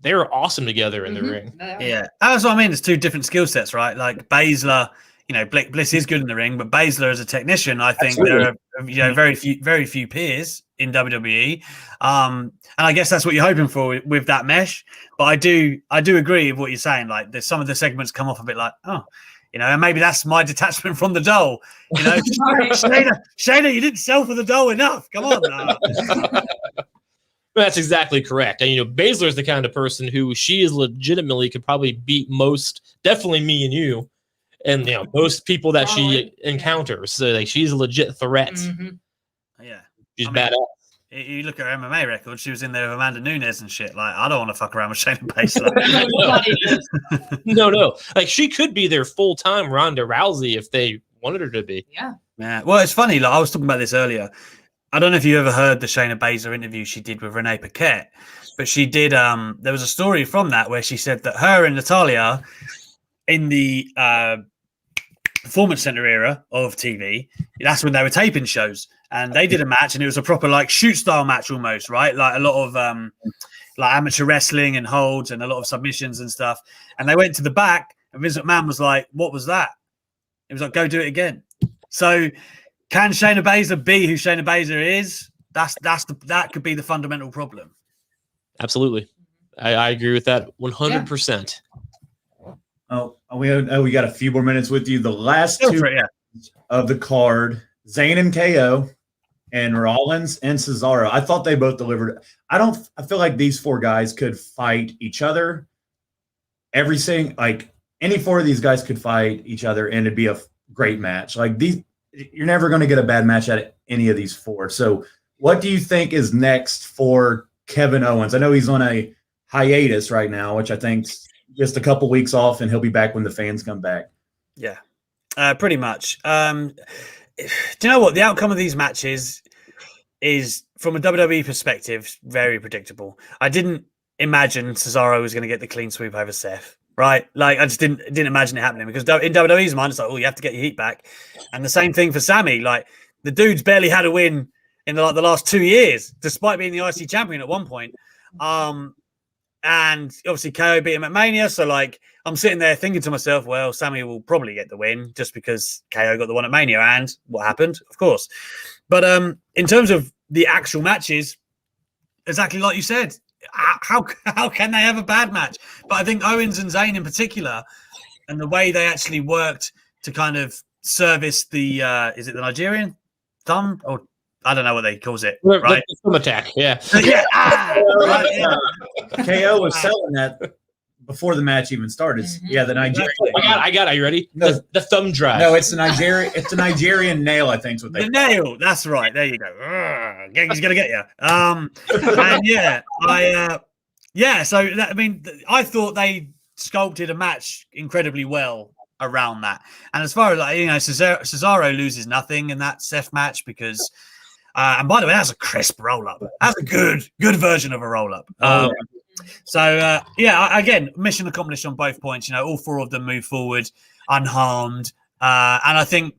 they were awesome together in the ring. Yeah, that's what I mean. It's two different skill sets, right? Like Baszler, you know, Bliss is good in the ring, but Baszler as a technician, I think there are very few peers in WWE. And I guess that's what you're hoping for with that mesh. But I do agree with what you're saying. Like, there's some of the segments come off a bit like, oh, you know, and maybe that's my detachment from the doll. You know, Shayna, you didn't sell for the doll enough. Come on. That's exactly correct. And, you know, Baszler is the kind of person who she is legitimately could probably beat definitely me and you, and, you know, most people that she encounters. So, like, she's a legit threat. Yeah. She's badass. You look at her MMA record, she was in there with Amanda Nunes and shit. Like, I don't want to fuck around with Shayna Baszler. No. Like, she could be their full-time Ronda Rousey if they wanted her to be. Yeah. Well, it's funny. Like, I was talking about this earlier. I don't know if you ever heard the Shayna Baszler interview she did with Renee Paquette, but she did. There was a story from that where she said that her and Natalya in the Performance Center era of TV, that's when they were taping shows, and they did a match, and it was a proper like shoot style match almost, right? Like a lot of like amateur wrestling and holds and a lot of submissions and stuff. And they went to the back, and Vince McMahon was like, "What was that?" It was like, "Go do it again." So. Can Shayna Baszler be who Shayna Baszler is? That could be the fundamental problem. Absolutely. I agree with that 100%. oh, we got a few more minutes with you. The last two of the card, Zayn and KO, and Rollins and Cesaro. I thought they both delivered. I feel like these four guys could fight each other. Like, any four of these guys could fight each other, and it'd be a great match. Like, you're never going to get a bad match out of any of these four. So what do you think is next for Kevin Owens? I know he's on a hiatus right now, which I think's just a couple weeks off, and he'll be back when the fans come back. Yeah, pretty much. Do you know what? The outcome of these matches is, from a WWE perspective, very predictable. I didn't imagine Cesaro was going to get the clean sweep over Seth. Right, like I just didn't imagine it happening, because in WWE's mind, it's like, oh, you have to get your heat back, and the same thing for Sammy. Like, the dude's barely had a win in the last 2 years, despite being the IC champion at one point. And obviously KO beat him at Mania, so like I'm sitting there thinking to myself, well, Sammy will probably get the win just because KO got the one at Mania, and what happened, of course. But in terms of the actual matches, exactly like you said. How can they have a bad match? But I think Owens and Zayn in particular, and the way they actually worked to kind of service the is it the Nigerian thumb, or I don't know what they calls it, right? The thumb attack, yeah. KO was selling that before the match even started. Yeah, the Nigerian. I got it. Are you ready? No. The thumb drive. No, it's the Nigerian. It's the Nigerian nail, I think is what they. The nail. That's right. There you go. He's gonna get you. And So I mean, I thought they sculpted a match incredibly well around that. And as far as like, you know, Cesaro loses nothing in that Seth match because. And by the way, that's a crisp roll up. That's a good version of a roll up. Again, mission accomplished on both points. You know, all four of them move forward unharmed. And I think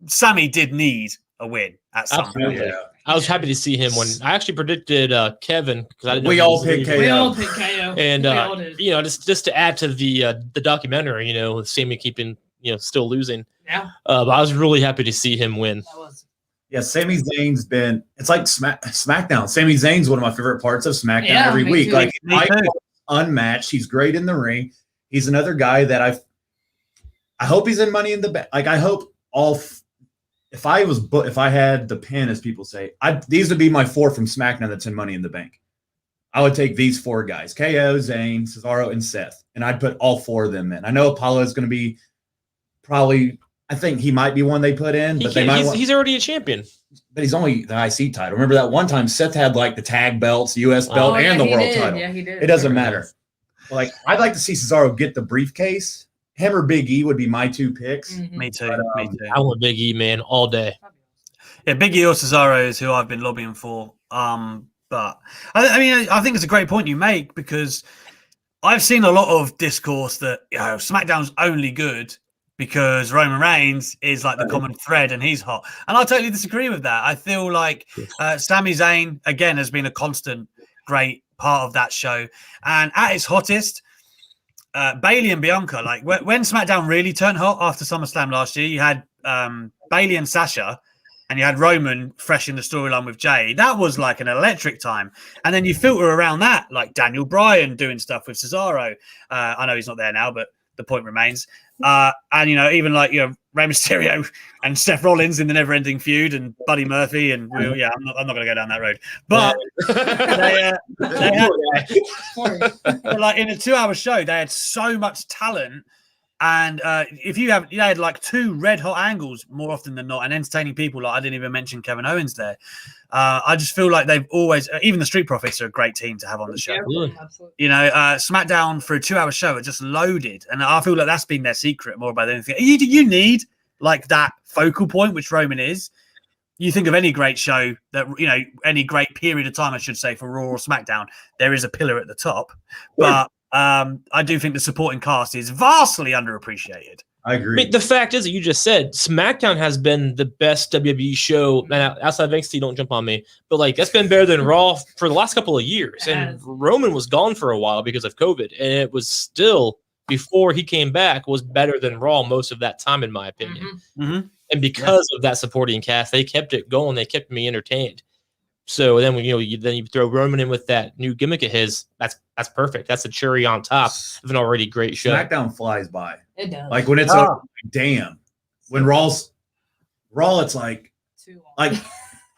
Sammy did need a win at some point. Yeah. I was happy to see him when I actually predicted Kevin, because I didn't know We all picked KO. We all picked KO. And We all did. you know, just to add to the documentary, you know, with Sammy keeping, you know, still losing. Yeah. But I was really happy to see him win. That was. Yeah, Sami Zayn's been. It's like SmackDown. Sami Zayn's one of my favorite parts of SmackDown Yeah, every me week. too. Like Me too. unmatched. He's great in the ring. He's another guy that I hope he's in Money in the Bank. Like I hope if I had the pin, as people say, these would be my 4 from SmackDown that's in Money in the Bank. I would take these 4 guys: KO, Zayn, Cesaro, and Seth, and I'd put all 4 of them in. I know Apollo is going to be probably. I think he might be one they put in, but he's already a champion. But he's only the IC title. Remember that one time Seth had like the tag belts, US belt, and the world title. Yeah, he did. It doesn't matter. Like I'd like to see Cesaro get the briefcase. Him or Big E would be my 2 picks. Mhm. Me too. But, Me too. I want Big E, man, all day. Yeah, Big E or Cesaro is who I've been lobbying for. But I mean, I think it's a great point you make, because I've seen a lot of discourse that SmackDown's only good because Roman Reigns is like the common thread and he's hot. And I totally disagree with that. I feel like Sami Zayn, again, has been a constant great part of that show. And at its hottest, Bayley and Bianca, like when SmackDown really turned hot after SummerSlam last year, you had Bayley and Sasha, and you had Roman fresh in the storyline with Jay. That was like an electric time. And then you filter around that, like Daniel Bryan doing stuff with Cesaro. I know he's not there now, but the point remains. And, even like, Rey Mysterio and Seth Rollins in the never-ending feud, and Buddy Murphy. And, I'm not going to go down that road. But they had, like, in a 2-hour show, they had so much talent. And they had like 2 red hot angles more often than not, and entertaining people. Like I didn't even mention Kevin Owens there. I just feel like they've always, even the Street Profits are a great team to have on the show. Yeah, absolutely. SmackDown for a 2-hour show are just loaded, and I feel like that's been their secret more about anything. You need like that focal point, which Roman is. You think of any great show that any great period of time, I should say, for Raw or SmackDown, there is a pillar at the top, but. I do think the supporting cast is vastly underappreciated. I agree. I mean, the fact is that you just said SmackDown has been the best WWE show. And outside of NXT, don't jump on me, but like that's been better than Raw for the last couple of years. And Roman was gone for a while because of COVID, and it was still, before he came back, was better than Raw most of that time, in my opinion. Mm-hmm. Mm-hmm. And because of that supporting cast, they kept it going. They kept me entertained. So then, you throw Roman in with that new gimmick of his. That's perfect. That's a cherry on top of an already great show. SmackDown flies by. It does. Like when it's damn. When Raw, it's like Too long. like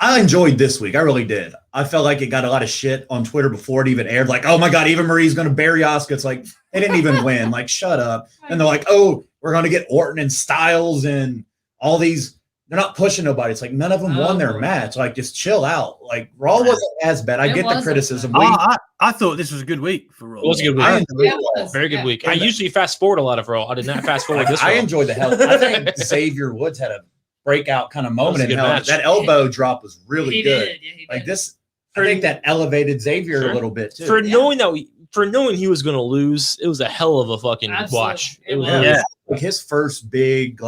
I enjoyed this week. I really did. I felt like it got a lot of shit on Twitter before it even aired. Like, oh my God, Eva Marie's going to bury Asuka. It's like they didn't even win. Like, shut up. And they're like, oh, we're going to get Orton and Styles and all these. They're not pushing nobody. It's like none of them won their match. Like, just chill out. Like, Raw wasn't as bad. I get the criticism. I thought this was a good week for Raw. It was a good week. Very good week. I usually fast forward a lot of Raw. I did not fast forward this. I enjoyed the hell. I think Xavier Woods had a breakout kind of moment in hell. That elbow drop was really good. Yeah, he like did. this, I think that elevated Xavier a little bit too. For knowing he was going to lose, it was a hell of a fucking watch. It was like his first big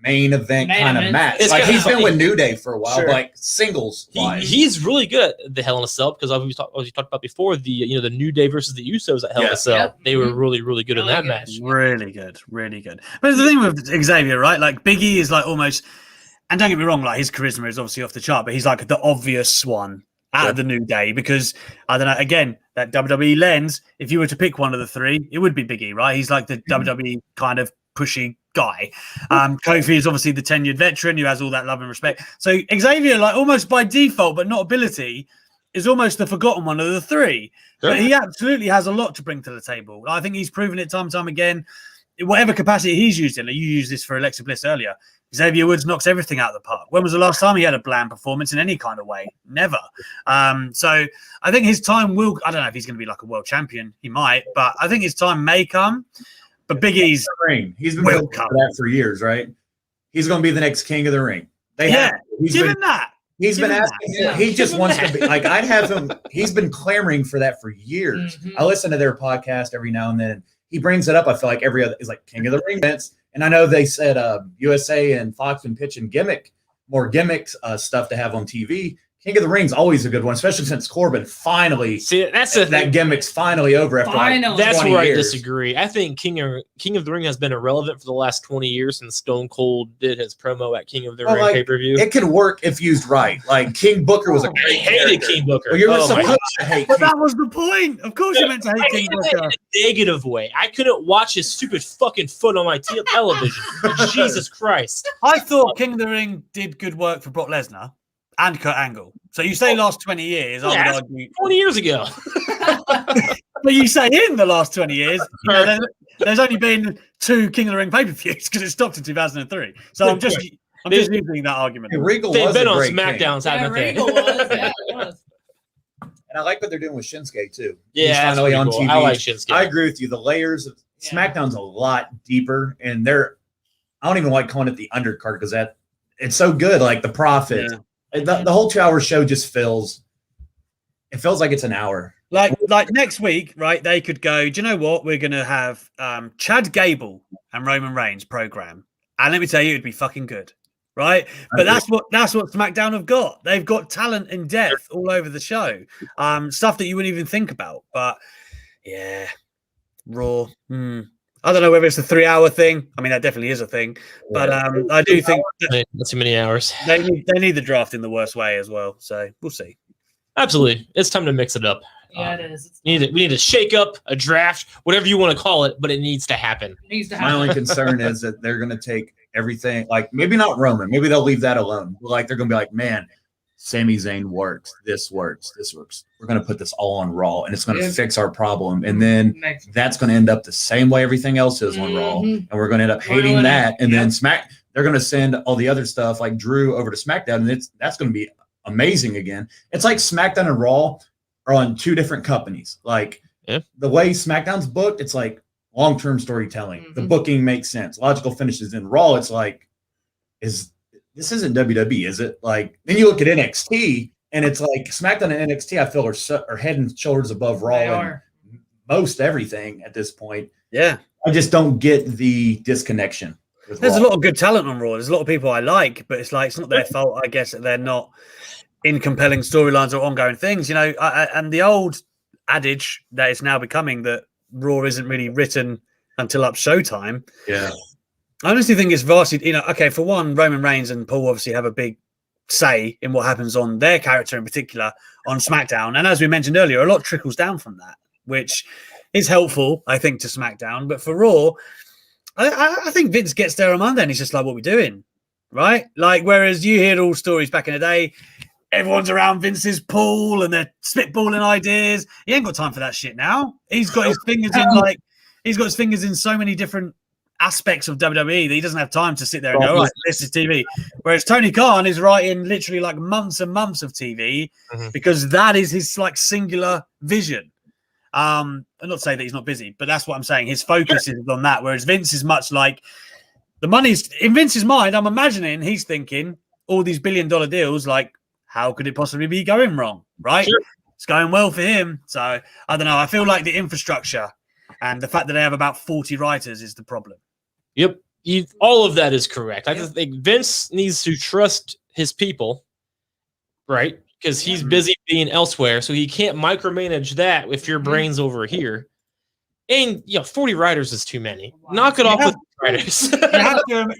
main event kind of match. It's like kinda he's been funny. with New Day for a while, Sure. but like singles. He's really good at the Hell in a Cell, because as we talked about before, the the New Day versus the Usos at Hell in a Cell. Yep. They were really, really good in Really that good. match. Really good, really good. But the thing with Xavier, right? Like Big E is like almost, and don't get me wrong, like his charisma is obviously off the chart, but he's like the obvious one out of the New Day, because I don't know, again, that WWE lens, if you were to pick one of the 3, it would be Big E, right? He's like the WWE kind of pushy guy. Kofi is obviously the tenured veteran who has all that love and respect. So Xavier, like almost by default, but not ability, is almost the forgotten one of the 3. Sure. But he absolutely has a lot to bring to the table. I think he's proven it time and time again. In whatever capacity he's used in, like you used this for Alexa Bliss earlier. Xavier Woods knocks everything out of the park. When was the last time he had a bland performance in any kind of way? Never. So I think his time will. I don't know if he's going to be like a world champion. He might, but I think his time may come. But Big E's ring. He's been building for that for years, right? He's going to be the next king of the ring. He's been asking. He just wants to be like. I'd have him. He's been clamoring for that for years. Mm-hmm. I listen to their podcast every now and then. He brings it up. I feel like every other is like king of the ring events. And I know they said USA and Fox been pitching more gimmicks stuff to have on TV. King of the Ring's always a good one, especially since Corbin finally. See, that gimmick's finally over after like that's 20 where years. I disagree. I think King of the Ring has been irrelevant for the last 20 years since Stone Cold did his promo at King of the Ring pay-per-view. It could work if used right. Like King Booker was a great hated King Booker. Well, you're supposed to hate But King. that was the point. Of course, you meant to hate King Booker. In a negative way. I couldn't watch his stupid fucking foot on my television. Jesus Christ. I thought King of the Ring did good work for Brock Lesnar and Kurt Angle. So you say last 20 years, I would argue 20 years ago. But you say in the last 20 years, you know, there's only been 2 King of the Ring pay-per-views because it stopped in 2003. So I'm just using that argument. Regal They've was been a on great Smackdowns, Yeah, haven't they? Regal was. Yeah, it was. And I like what they're doing with Shinsuke too. Yeah, He's that's finally pretty on cool. TV. I like Shinsuke. I agree with you. The layers of SmackDown's a lot deeper, and I don't even like calling it the undercard because it's so good. Like the Prophet, the whole 2-hour show just feels like it's an hour. Like next week, right? They could go, do you know what? We're going to have Chad Gable and Roman Reigns program. And let me tell you, it'd be fucking good. Right. But that's what SmackDown have got. They've got talent and depth all over the show. Stuff that you wouldn't even think about. But yeah, Raw. I don't know whether it's a 3-hour thing. I mean, that definitely is a thing. But I do think that's too many hours. They need the draft in the worst way as well. So we'll see. Absolutely. It's time to mix it up. Yeah, it is. We need to shake up a draft, whatever you want to call it, but it needs to happen. It needs to My happen. only concern is that they're going to take everything, like maybe not Roman, maybe they'll leave that alone. Like they're going to be like, man, Sami Zayn works. This works. This works. We're going to put this all on Raw, and it's going to fix our problem. And then that's going to end up the same way everything else is on Raw, and we're going to end up hating that. And then they're going to send all the other stuff like Drew over to SmackDown, and that's going to be amazing again. It's like SmackDown and Raw are on 2 different companies. Like the way SmackDown's booked, it's like long-term storytelling. The booking makes sense. Logical finishes. In Raw, it's like, this isn't WWE, is it? Like then you look at NXT, and it's like SmackDown and NXT, I feel are head and shoulders above Raw and most everything at this point. Yeah, I just don't get the disconnection. There's a lot of good talent on Raw. There's a lot of people I like, but it's like it's not their fault, I guess, that they're not in compelling storylines or ongoing things. You know, and the old adage that is now becoming that Raw isn't really written until up showtime. Yeah. I honestly think it's vastly, you know, okay, for one, Roman Reigns and Paul obviously have a big say in what happens on their character in particular on SmackDown. And as we mentioned earlier, a lot trickles down from that, which is helpful, I think, to SmackDown. But for Raw, I think Vince gets there on Monday and he's just like, what are we doing? Right? Like, whereas you hear all stories back in the day, everyone's around Vince's pool and they're spitballing ideas. He ain't got time for that shit now. He's got his fingers in so many different aspects of WWE that he doesn't have time to sit there and go, all right, this is TV. Whereas Tony Khan is writing literally like months and months of TV because that is his like singular vision. I'm not saying that he's not busy, but that's what I'm saying. His focus is on that. Whereas Vince is much like the money's in Vince's mind. I'm imagining he's thinking all these $1 billion deals, like how could it possibly be going wrong? Right. Sure. It's going well for him. So I don't know. I feel like the infrastructure and the fact that they have about 40 writers is the problem. Yep. All of that is correct. I just think Vince needs to trust his people, right? Because he's busy being elsewhere, so he can't micromanage that if your brain's over here. And 40 writers is too many. Knock it off with writers.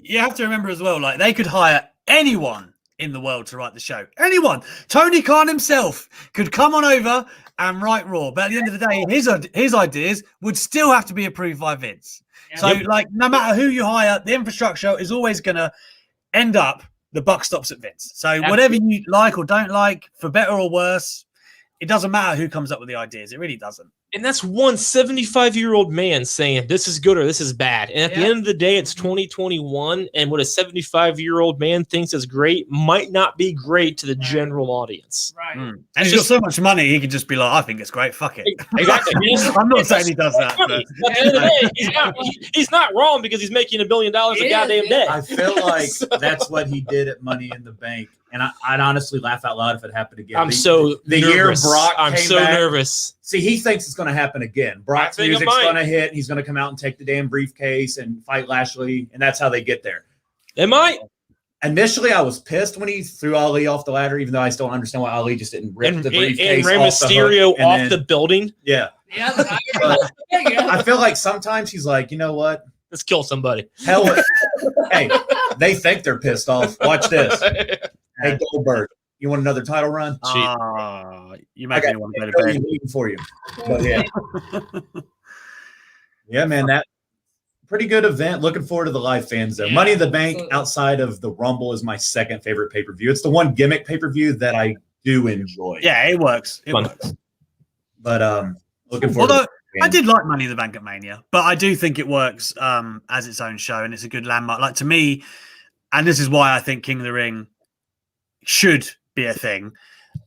you have to remember as well, like they could hire anyone in the world to write the show. Anyone. Tony Khan himself could come on over and write Raw. But at the end of the day, his ideas would still have to be approved by Vince. So, like, no matter who you hire, the infrastructure is always going to end up, the buck stops at Vince. So whatever you like or don't like, for better or worse, it doesn't matter who comes up with the ideas. It really doesn't. And that's one 75-year-old man saying this is good or this is bad. And at the end of the day, it's 2021. And what a 75-year-old man thinks is great might not be great to the general audience. Right. And he's got so much money, he could just be like, I think it's great. Fuck it. Exactly. I'm not saying he does that. But at the end of the day, he's not wrong because he's making $1 billion a goddamn day. I feel like that's what he did at Money in the Bank. And I'd honestly laugh out loud if it happened again. The year Brock came so back, nervous. See, he thinks it's going to happen again. Brock's music's going to hit. He's going to come out and take the damn briefcase and fight Lashley, and that's how they get there. They might. Initially, I was pissed when he threw Ali off the ladder, even though I still don't understand why Ali just didn't rip the briefcase and Rey Mysterio off the building. Yeah. Yeah, I feel like sometimes he's like, you know what? Let's kill somebody. Hell, hey, they think they're pissed off. Watch this. Hey, Goldberg, you want another title run? You make me want to go to bed. Waiting for you. But yeah. Yeah, man, that pretty good event. Looking forward to the live fans, though. Yeah, Money in the Bank absolutely. outside of the Rumble is my second favorite pay-per-view. It's the one gimmick pay-per-view that I do enjoy. Yeah, it works. It Fun. works. But looking forward Although to I did like Money in the Bank at Mania, but I do think it works as its own show, and it's a good landmark. Like, to me, and this is why I think King of the Ring should be a thing.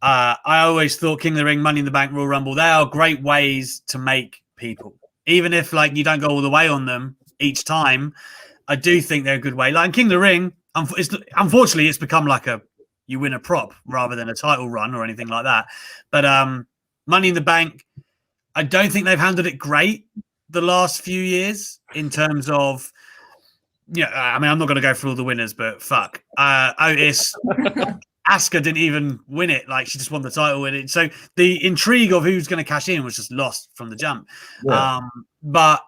I always thought King of the Ring, Money in the Bank, Royal Rumble, they are great ways to make people. Even if like you don't go all the way on them each time, I do think they're a good way. Like King of the Ring, unfortunately, it's become like you win a prop rather than a title run or anything like that. But Money in the Bank, I don't think they've handled it great the last few years in terms of, I mean, I'm not going to go through all the winners, but fuck. Otis, Asuka didn't even win it. Like, she just won the title with it. So the intrigue of who's going to cash in was just lost from the jump. Yeah. But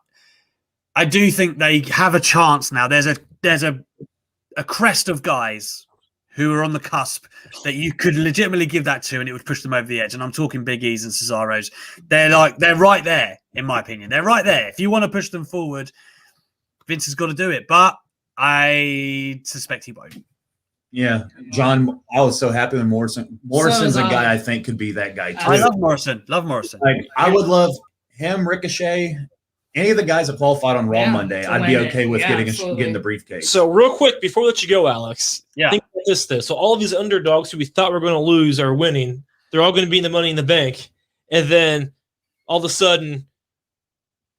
I do think they have a chance now. There's a crest of guys who are on the cusp that you could legitimately give that to, and it would push them over the edge. And I'm talking Big E's and Cesaro's. They're right there, in my opinion. They're right there. If you want to push them forward, Vince has got to do it. But I suspect he won't. Yeah, John, I was so happy when Morrison's a guy I think could be that guy too. I love Morrison. Like, I would love him, Ricochet, any of the guys that qualified on Raw Monday. I'd be okay with getting the briefcase. So real quick before we let you go, Alex. Yeah. Think about this though. So all of these underdogs who we thought were going to lose are winning. They're all going to be in the Money in the Bank, and then all of a sudden,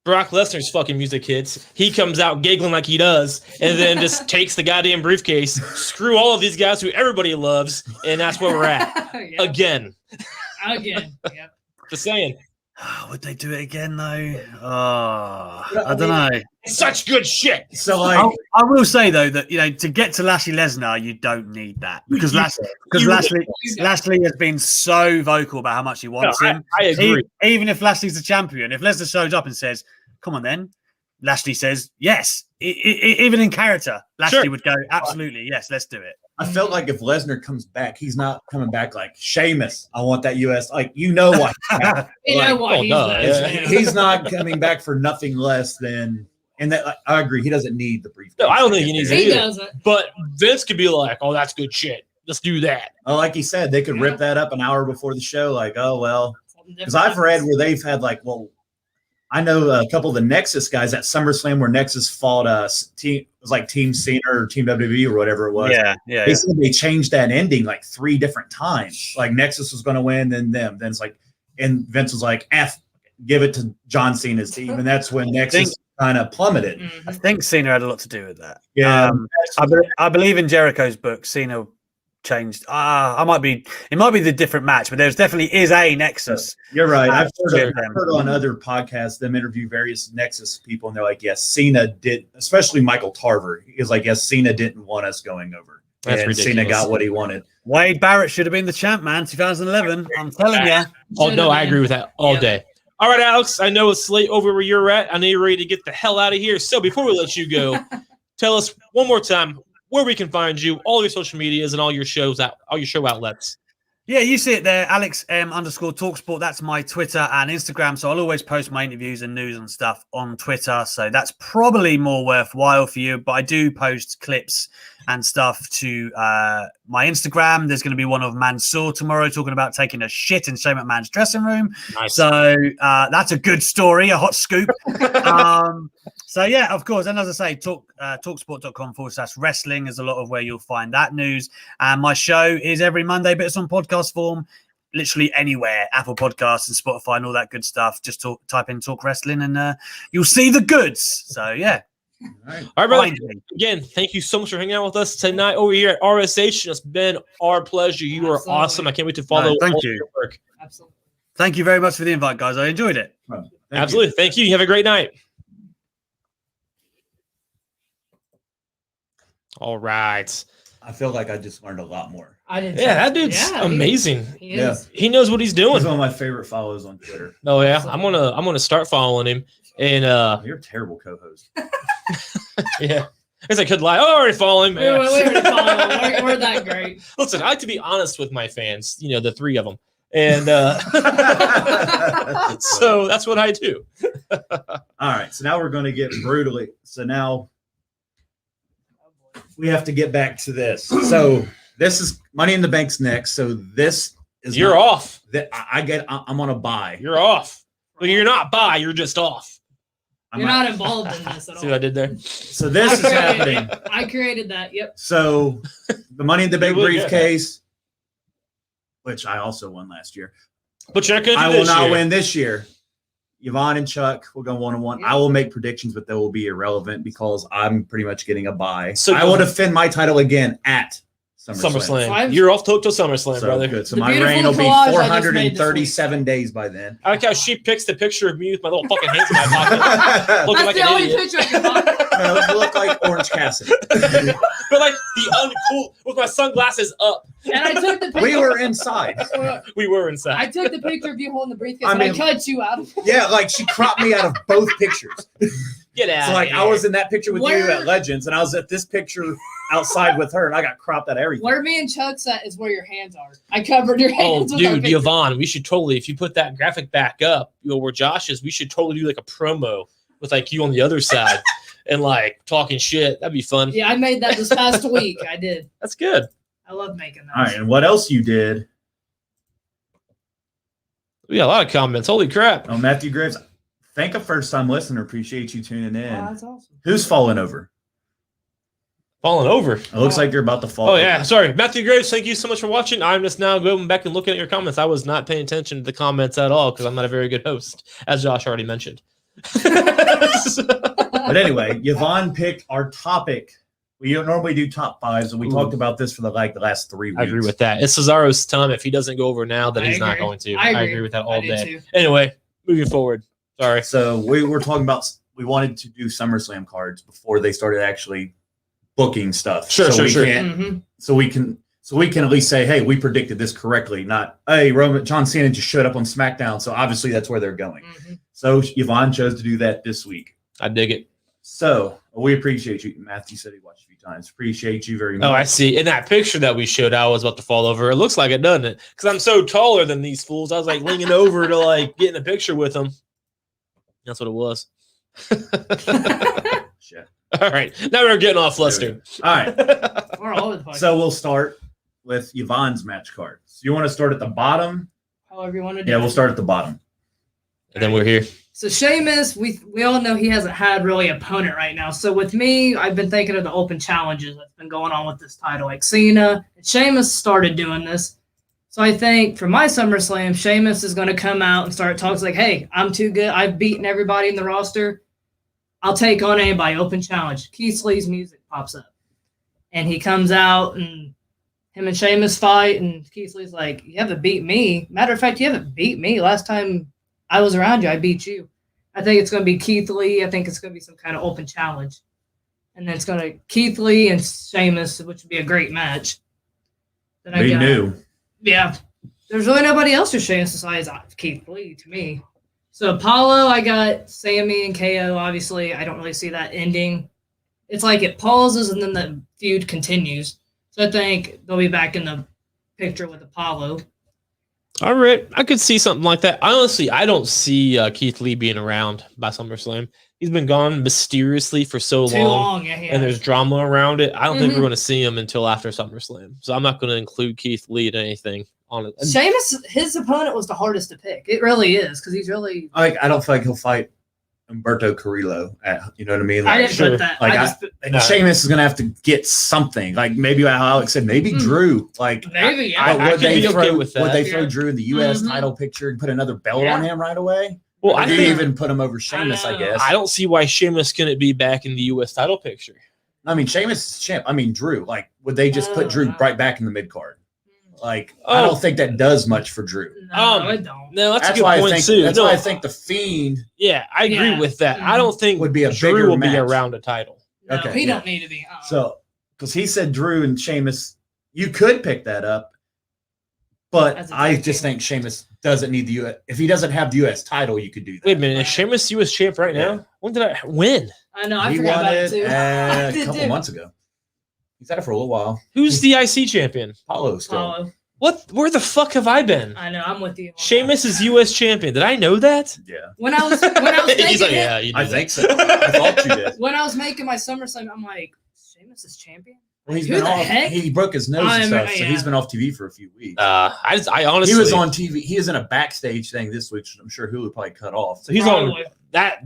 Brock Lesnar's fucking music hits. He comes out giggling like he does, and then just takes the goddamn briefcase. Screw all of these guys who everybody loves, and that's where we're at. Yeah. Again. Yep. Just saying. Would they do it again, though? I don't know. It's such good shit. So, like, I will say, though, that, to get to Lashley Lesnar, you don't need that. Because Lashley has been so vocal about how much he wants him. I agree. Even if Lashley's the champion, if Lesnar shows up and says, come on then, Lashley says, yes. Even in character, Lashley would go, absolutely, yes, let's do it. I felt like if Lesnar comes back, he's not coming back like Sheamus. I want that US. Like, you know why? He's not coming back for nothing less than. And that, like, I agree. He doesn't need the briefcase. No, I don't think he needs it He either. doesn't. But Vince could be like, "Oh, that's good shit. Let's do that." Oh, like he said, they could rip that up an hour before the show. Like, oh well, because I've read where they've had like, well, I know a couple of the Nexus guys at SummerSlam where Nexus fought it was like Team Cena or Team WWE or whatever it was. Yeah. They said they changed that ending like 3 different times. Like Nexus was going to win, then them. Then it's like, and Vince was like, give it to John Cena's team. And that's when Nexus kind of plummeted. I think Cena had a lot to do with that. Yeah. I believe in Jericho's book, Cena changed. It might be the different match, but there's definitely is a Nexus. You're right. I've heard on other podcasts them interview various Nexus people, and they're like, yes, Cena did, especially Michael Tarver. He was like, yes, Cena didn't want us going over. That's and ridiculous. Cena got what he wanted. Wade Barrett should have been the champ, man, 2011. I'm telling you. Oh, no, I agree with that all day. All right, Alex, I know it's late over where you're at. I know you're ready to get the hell out of here. So before we let you go, tell us one more time where we can find you, all your social medias and all your show outlets. Yeah, you see it there, Alex _Talksport. That's my Twitter and Instagram. So I'll always post my interviews and news and stuff on Twitter. So that's probably more worthwhile for you. But I do post clips and stuff to my Instagram. There's going to be one of Mansoor tomorrow talking about taking a shit in Shane McMahon's dressing room. Nice. So that's a good story, a hot scoop. So yeah, of course. And as I say, talksport.com/wrestling is a lot of where you'll find that news. And my show is every Monday, but it's on podcast form, literally anywhere, Apple Podcasts and Spotify and all that good stuff. Just type in Talk Wrestling and you'll see the goods. So yeah. All right, brother. Again, thank you so much for hanging out with us tonight over here at RSH. It's been our pleasure. You are awesome. I can't wait to follow thank you. your work. Absolutely. Thank you very much for the invite, guys. I enjoyed it. Absolutely. Thank you. You have a great night. All right. I feel like I just learned a lot more. I didn't. Yeah, that dude's amazing. He is. He knows what he's doing. He's one of my favorite follows on Twitter. Oh yeah, I'm gonna start following him. And You're a terrible co-host. yeah, I guess I could lie. Oh, I already follow him. We already follow him. We're that great. Listen, I like to be honest with my fans. You know, the 3 of them, and so that's what I do. All right, so now we're going to get brutally. So now we have to get back to this. So this is Money in the Bank's next. So this is You're off. I'm on a buy. You're off. But you're not by. You're just off. You're not involved in this at all. See what I did there? So this is happening. I created that. Yep. So the Money in the Bank You look good. briefcase, which I also won last year. But you're not gonna do I will this not year. win this year. Yvonne and Chuck will go 1-on-1. Yeah. I will make predictions, but they will be irrelevant because I'm pretty much getting a bye. So I will defend my title again at SummerSlam. Five. You're off till SummerSlam, So brother. good. So The my beautiful reign will be collage I just made this 437 days by then. I like how she picks the picture of me with my little fucking hands in my pocket. Looking That's like the an only idiot. picture I can find. You look like Orange Cassidy. But like the uncool with my sunglasses up. And I took the picture. We were inside. We were inside. I took the picture of you holding the briefcase, I and mean- I cut you out. Yeah, like she cropped me out of both pictures. Get out. So like of I here. was in that picture with you Where- at Legends, and I was at this picture outside with her, and I got cropped out of everything. Where me and Chuck's at is where your hands are. I covered your Oh, hands. with our dude, picture. Yvonne, we should totally, if you put that graphic back up, you know, where Josh is, we should totally do like a promo with like you on the other side and like talking shit. That'd be fun. Yeah, I made that this past week. I did. That's good. I love making those. All right, and what else you did? We got a lot of comments. Holy crap. Oh, Matthew Graves, thank a first-time listener. Appreciate you tuning in. Wow, that's awesome. Who's falling over? Falling over. It looks like you're about to fall. Oh, yeah. Sorry. Matthew Graves, thank you so much for watching. I'm just now going back and looking at your comments. I was not paying attention to the comments at all because I'm not a very good host, as Josh already mentioned. But anyway, Yvonne picked our topic. We don't normally do top fives, and we talked about this for the last 3 weeks. I agree with that. It's Cesaro's time. If he doesn't go over now, then I he's not agree. going to. I I agree. agree with that I all do day. too. Anyway, moving forward. Sorry. So we were talking about we wanted to do SummerSlam cards before they started actually booking stuff. Sure, so sure, we sure. can't- Mhm. So we can at least say, hey, we predicted this correctly. Not, hey, John Cena just showed up on SmackDown, so obviously that's where they're going. Mhm. So Yvonne chose to do that this week. I dig it. So we appreciate you. Matthew said he watched a few times. Appreciate you very much. Oh, I see. In that picture that we showed, I was about to fall over. It looks like it, doesn't it? Because I'm so taller than these fools. I was like leaning over to like get in a picture with them. That's what it was. Shit. All right. Now we're getting off flustered. All right. We're all over the place. So we'll start with Yvonne's match card. So you want to start at the bottom? However you want to do Yeah, it. we'll start at the bottom. And then we're here. So Sheamus, we all know he hasn't had really an opponent right now. So with me, I've been thinking of the open challenges that's been going on with this title. Like Cena and Sheamus started doing this. So I think for my SummerSlam, Sheamus is going to come out and start talking like, hey, I'm too good. I've beaten everybody in the roster. I'll take on anybody. Open challenge. Keith Lee's music pops up. And he comes out and him and Sheamus fight. And Keith Lee's like, you haven't beat me. Matter of fact, you haven't beat me. Last time I was around you, I beat you. I think it's going to be Keith Lee. I think it's going to be some kind of open challenge. And then it's going to Keith Lee and Sheamus, which would be a great match. Then I Be got- new. Yeah. There's really nobody else for Sheamus besides Keith Lee to me. So Apollo, I got Sammy and KO. Obviously, I don't really see that ending. It's like it pauses and then the feud continues. So I think they'll be back in the picture with Apollo. All right. I could see something like that. Honestly, I don't see Keith Lee being around by SummerSlam. He's been gone mysteriously for so Too long. long, yeah. And there's drama around it. I don't think Mhm. we're going to see him until after SummerSlam. So I'm not going to include Keith Lee in anything on it. Sheamus, his opponent was the hardest to pick. It really is because he's really. I don't feel like he'll fight Humberto Carrillo. You know what I mean? I Like, didn't sure. put that. Like, I just, and Sheamus is going to have to get something. Like maybe how Alex said, maybe Hmm. Drew. Like maybe, yeah. I would could they be throw, okay with that. Would they throw Yeah. Drew in the U.S. Mhm. title picture and put another belt Yeah. on him right away? Well, Or I do you think even put him over Sheamus, I know. guess. I don't see why Sheamus couldn't be back in the U.S. title picture. I mean, Sheamus is champ. I mean, Drew. Like, would they just put Drew no. right back in the mid card? Like, I Oh. don't think that does much for Drew. No, I don't. No, that's a That's good why I point think. too. That's No, why I think the Fiend. yeah, I agree Yeah. with that. I don't think Would be a Drew bigger will be match. around a title. No, Okay, he yeah. don't need to be. So because he said Drew and Sheamus, you could pick that up, but I just think Sheamus doesn't need the U.S. If he doesn't have the U.S. title, you could do that. Wait a minute, is Sheamus U.S. champ right now? When did I win? I know. I He forgot won about it too. a couple months ago. He's had it for a little while. Who's the IC champion? Paulo still. Paulo. What? Where the fuck have I been? I know. I'm with you. Sheamus is U.S. champion. Did I know that? Yeah. When I was thinking He's like, it, yeah, you I did think so. I thought you did. when I was making my Summerslam, I'm like, Sheamus is champion. Well, he's Who been the off. heck? He broke his nose and stuff, so yeah. he's been off TV for a few weeks. I honestly, He was on TV. He is in a backstage thing this week, which I'm sure Hulu probably cut off. So he's Probably. on that.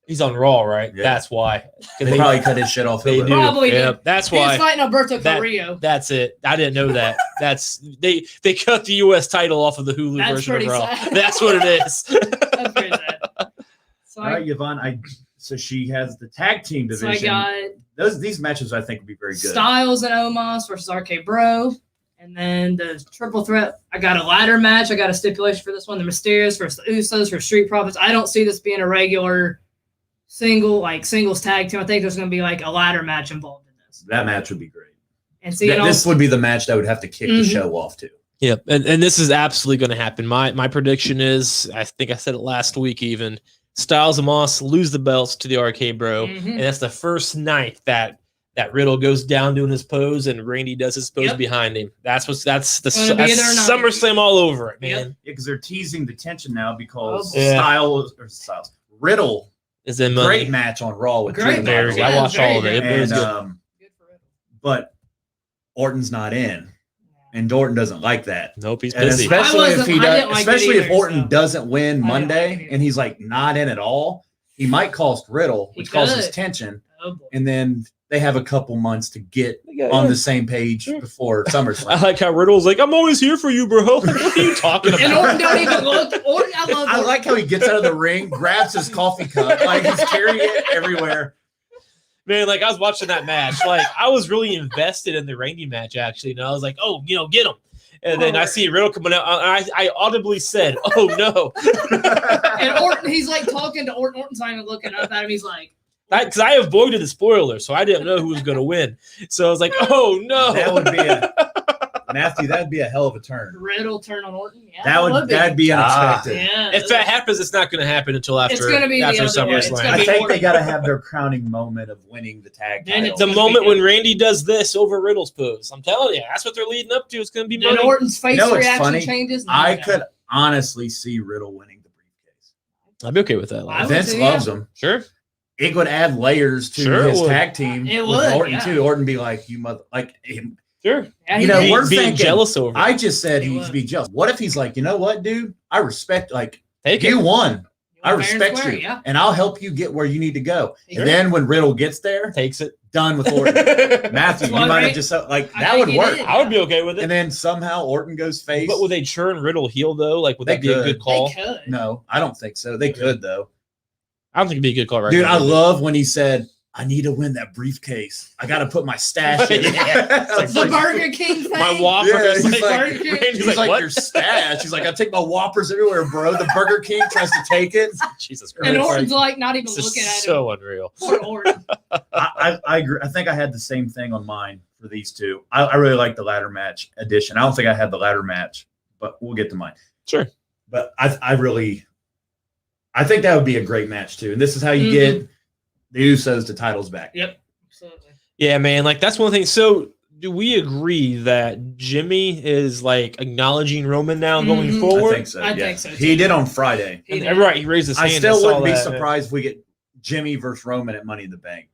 He's on Raw, right? Yeah. That's why. They probably cut his shit off. They Hulu. do. Probably Yeah, did. that's He was why. fighting Alberto That- Carrillo. That's it. I didn't know that. That's they cut the U.S. title off of the Hulu That's version of pretty Raw. sad. That's what it is. That's pretty sad. So All right, Yvonne. So she has the tag team so I division. got These matches I think would be very good. Styles and Omos versus RK Bro. And then the triple threat. I got a ladder match. I got a stipulation for this one. The Mysterios versus the Usos for Street Profits. I don't see this being a regular singles tag team. I think there's going to be like a ladder match involved in this. That match would be great. And so, you know, This would be the match that would have to kick the Mhm. show off too. Yep, and this is absolutely going to happen. My prediction is, I think I said it last week even, Styles and Moss lose the belts to the RK Bro, Mhm. and that's the first night that Riddle goes down doing his pose and Randy does his pose Yep. behind him. That's the Gonna be their night. SummerSlam all over it, man. Yep. Yeah, because they're teasing the tension now because Oh, boy. Styles Riddle, Is in money. great match on Raw with Great Drew There match. we go. McIntyre. I watched all of it. It was And good. Good for Riddle. but Orton's not in, and Orton doesn't like that. Nope, he's And busy. especially if he I does, didn't like it especially if either, Orton so. doesn't win I didn't like Monday it either. and he's like not in at all, he might cost Riddle, He which causes could. tension, Oh, boy. and then they have a couple months to get on the same page before I SummerSlam. like how Riddle's like, I'm always here for you, bro. What are you talking And about? Orton don't even look. Orton, I love I Orton. like how he gets out of the ring, grabs his coffee cup, like he's carrying it everywhere. Man, like I was watching that match, like I was really invested in the Randy match actually, and I was like, oh, get him. And then I see Riddle coming out, and I audibly said, oh no, And Orton, he's like talking to Orton. Orton's not even looking up at him. He's like, because I avoided the spoiler, so I didn't know who was going to win. So I was like, oh no, That would be Matthew. That'd be a hell of a turn. Riddle turn on Orton. Yeah, That'd be unexpected. Yeah. if that happens, it's not going to happen until after. It's gonna be the after other way. It's SummerSlam. gonna I be think Orton. they got to have their crowning moment of winning the tag Then title. it's The gonna moment be when good. Randy does this over Riddle's pose, I'm telling you, that's what they're leading up to. It's going to be Then money. Orton's face You know what's reaction funny? changes. I could honestly see Riddle winning the briefcase. I'd be okay with that. I would Vince say, loves yeah. him. Sure. It would add layers to Sure it his would. tag team It with would, Orton yeah. too. Orton be like, "You mother," like him. Sure. Yeah, You know, did. we're being thinking- jealous over. I just said He he'd would. be jealous. What if he's like, you know what, dude? I respect. Like Take you it. won. I Fair and respect square, you, Yeah. and I'll help you get where you need to go. Sure. And then when Riddle gets there, Takes it. done with Orton. Matthew, you Well, might right? have just like I that think would he work. did. I would be okay with it. And then somehow Orton goes face. But would they churn Riddle heel though? Like, would They that be a could. good call? They could. No, I don't think so. They could though. I don't think it'd be a good call right Dude, now. I love when he said, I need to win that briefcase. I got to put my stash in it. Yeah. It's The like- Burger King thing. my Whopper. Yeah, is he's like- Randy's He's like, like, what? your stash. He's like, I take my Whoppers everywhere, bro. The Burger King tries to take it. Jesus And Christ. Orton's like not even This is looking at him. so unreal. Poor Orton. I agree. I think I had the same thing on mine for these two. I really like the ladder match edition. I don't think I had the ladder match, but we'll get to mine. Sure. But I think that would be a great match too. And this is how you Mm-hmm. get the Usos the titles back. Yep. Absolutely. Yeah, man. Like that's one thing. So, do we agree that Jimmy is like acknowledging Roman now going Mhm. forward? I think so. I yeah. think so, He too. did on Friday. He And- did. right. He raised his hand. I still saw wouldn't be that. surprised if we get Jimmy versus Roman at Money in the Bank.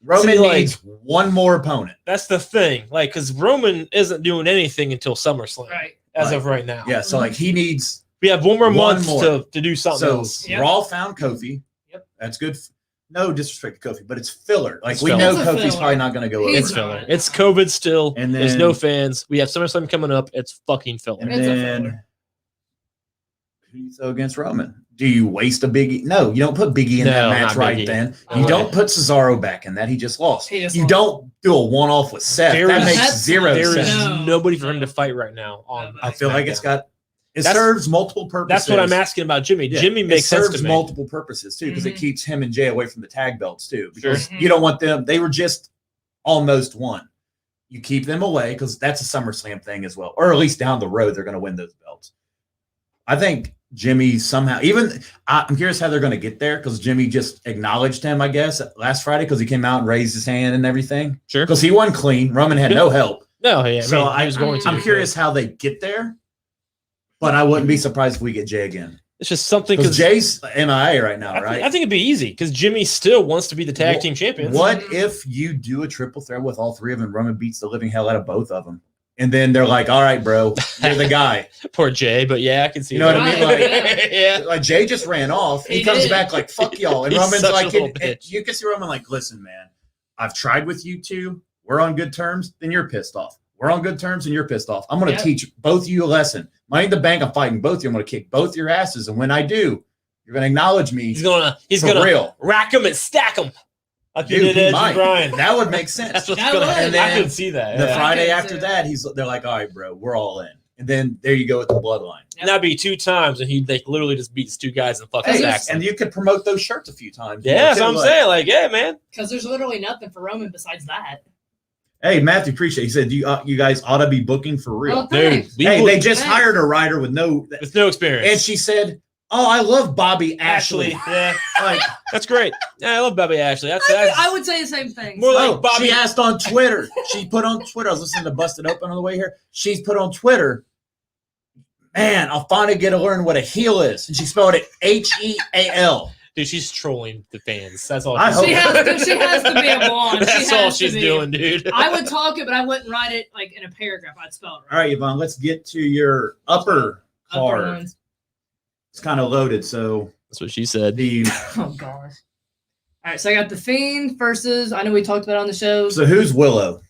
Roman See, like- needs one more opponent. That's the thing. Like, because Roman isn't doing anything until SummerSlam, Right. as Right. of right now. Yeah, so like he needs We have one more One month more. to do something so else. Yep. Raw found Kofi. Yep. That's good. No disrespect to Kofi, but it's filler. Like It's we filler. know It's a Kofi's filler. probably not going to go over. He's It's not. filler. It's COVID still. And There's then- no fans. We have SummerSlam coming up. It's fucking filler. And It's a then filler. who do you throw against Roman? Do you waste a Big E? No, you don't put Big E in No, that match not right Big E. then. No You way. don't put Cesaro back in that. He just lost. He just You lost. don't do a one-off with Seth. There that is- makes That's- zero There is sense. No. nobody for him to fight right now. On No, I feel like it's got it That's- serves multiple purposes. That's what I'm asking about Jimmy. Yeah, Jimmy it makes sense serves to me. multiple purposes too, because it keeps him and Jay away from the tag belts too. Because Sure. you don't want them. They were just almost won. you keep them away because that's a SummerSlam thing as well, or at least down the road they're going to win those belts. I think Jimmy somehow, I'm curious how they're going to get there because Jimmy just acknowledged him, I guess, last Friday because he came out and raised his hand and everything. Sure. Because he won clean. Roman had no help. No, yeah. So I was going to. I'm curious how they get there, but I wouldn't be surprised if we get Jay again. It's just something Because Jay's MIA right now, right? I think it'd be easy because Jimmy still wants to be the tag team champion. What if you do a triple threat with all three of them? Roman beats the living hell out of both of them. And then they're like, all right, bro, you're the guy. Poor Jay, but yeah, I can see You know what I mean? Like, yeah. like Jay just ran off. He comes back like, fuck y'all. And He's Roman's such a like, little bitch. you can see Roman like, listen, man, I've tried with you two. We're on good terms. Then you're pissed off. We're on good terms and you're pissed off. I'm going to teach both of you a lesson. Money in the Bank, I'm fighting both of you. I'm going to kick both your asses. And when I do, you're going to acknowledge me. He's going to rack them and stack them. Like you did Edge and Bryan. That would make sense. That's what's going to happen. I can see that. The Friday after that, they're like, all right, bro, we're all in. And then there you go with the bloodline. And that'd be 2 times, and he literally just beats 2 guys and fucking stacks. And you could promote those shirts a few times. Yeah, that's what I'm saying. Like, yeah, man. Because there's literally nothing for Roman besides that. Hey, Matthew, appreciate it. He said, you guys ought to be booking for real. Dude, hey, they just hired a writer with no experience. And she said, oh, I love Bobby Ashley. Yeah, like that's great. Yeah, I love Bobby Ashley. I would say the same thing. More like Bobby. She asked on Twitter. She put on Twitter. I was listening to Busted Open on the way here. She's put on Twitter, man, I'll finally get to learn what a heel is. And she spelled it HEAL. Dude, she's trolling the fans. That's all. She has to be a blonde. That's all she's doing, dude. I would talk it, but I wouldn't write it like in a paragraph. I'd spell it right. All right, Yvonne, let's get to your upper card. It's kind of loaded, so that's what she said. Oh gosh. All right, so I got the Fiend versus. I know we talked about it on the show. So who's Willow?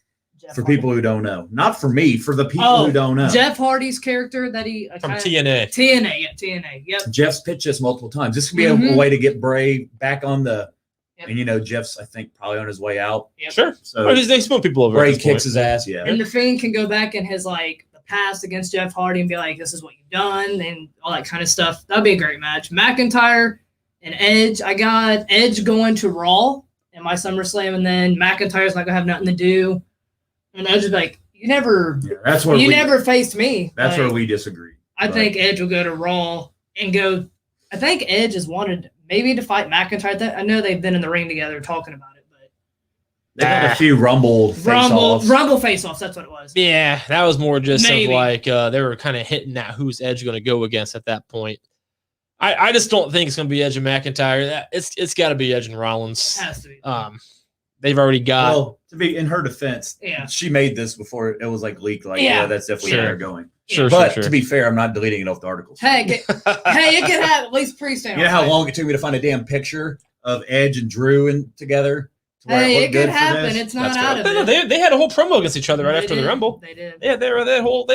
For people who don't know, not for me, for the people who don't know. Jeff Hardy's character that he from TNA. TNA. Yep. Jeff's pitched this multiple times. This could be a way to get Bray back on the. Yep. And Jeff's I think probably on his way out. Yep. Sure. So they spoon people over. Bray kicks his ass. Yeah. And the Fiend can go back in his past against Jeff Hardy and be like, this is what you've done and all that kind of stuff. That'd be a great match. McIntyre and Edge. I got Edge going to Raw in my SummerSlam, and then McIntyre's not gonna have nothing to do. And Edge is like, you never faced me. That's where we disagree. I think Edge will go to Raw and go. I think Edge has wanted maybe to fight McIntyre. I know they've been in the ring together talking about it, but they had a few Rumble face-offs. That's what it was. Yeah, that was more just of like they were kind of hitting at who's Edge going to go against at that point. I just don't think it's going to be Edge and McIntyre. It's got to be Edge and Rollins. It has to be. They've already got. Well, to be in her defense, she made this before it was leaked. That's definitely where they're going. Sure, but to be fair, I'm not deleting it off the articles. Hey, it can have at least pre-stand. You know how long it took me to find a damn picture of Edge and Drew together? Hey, it could happen. It's not out of it. No, they had a whole promo against each other right after the Rumble. They did. Yeah, they had a whole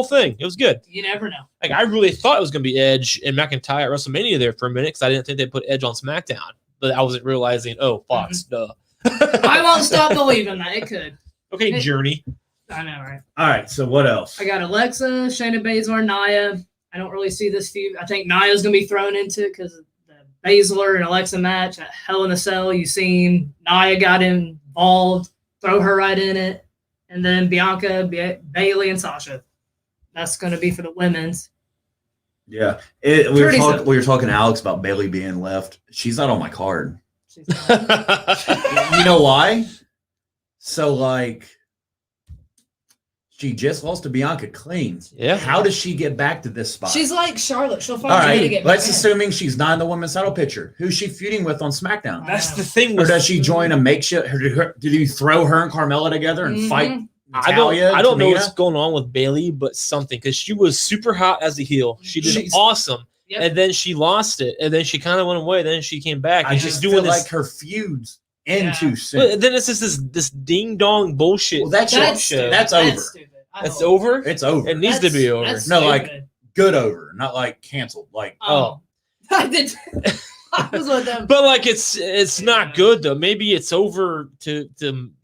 thing. It was good. You never know. Like I really thought it was going to be Edge and McIntyre at WrestleMania there for a minute because I didn't think they'd put Edge on SmackDown, but I wasn't realizing. Oh, Fox, duh. I won't stop believing that it could. Okay, Journey. I know, right? All right, so what else? I got Alexa, Shayna Baszler, Nia. I don't really see this feud. I think Nia's going to be thrown into it because of the Baszler and Alexa match at Hell in a Cell. You've seen Nia got involved, throw her right in it. And then Bianca, Bayley, and Sasha. That's going to be for the women's. Yeah. We were talking to Alex about Bayley being left. She's not on my card. You know why? So, she just lost to Bianca clean. Yeah. How does she get back to this spot? She's like Charlotte. She'll find a way to get back. Let's assuming she's not in the women's title picture. Who's she feuding with on SmackDown? That's the thing. Or does she join a makeshift? Did you throw her and Carmella together and fight? Natalia, I don't know what's going on with Bayley, but something because she was super hot as a heel. She's awesome. Yep. And then she lost it, and then she kind of went away. Then she came back. I just feel like her feuds end too soon. But then it's just this ding dong bullshit. Well, that's over. It's over. It's over. It needs to be over. No, good over, not canceled. I did. I was with them. But it's not good though. Maybe it's over to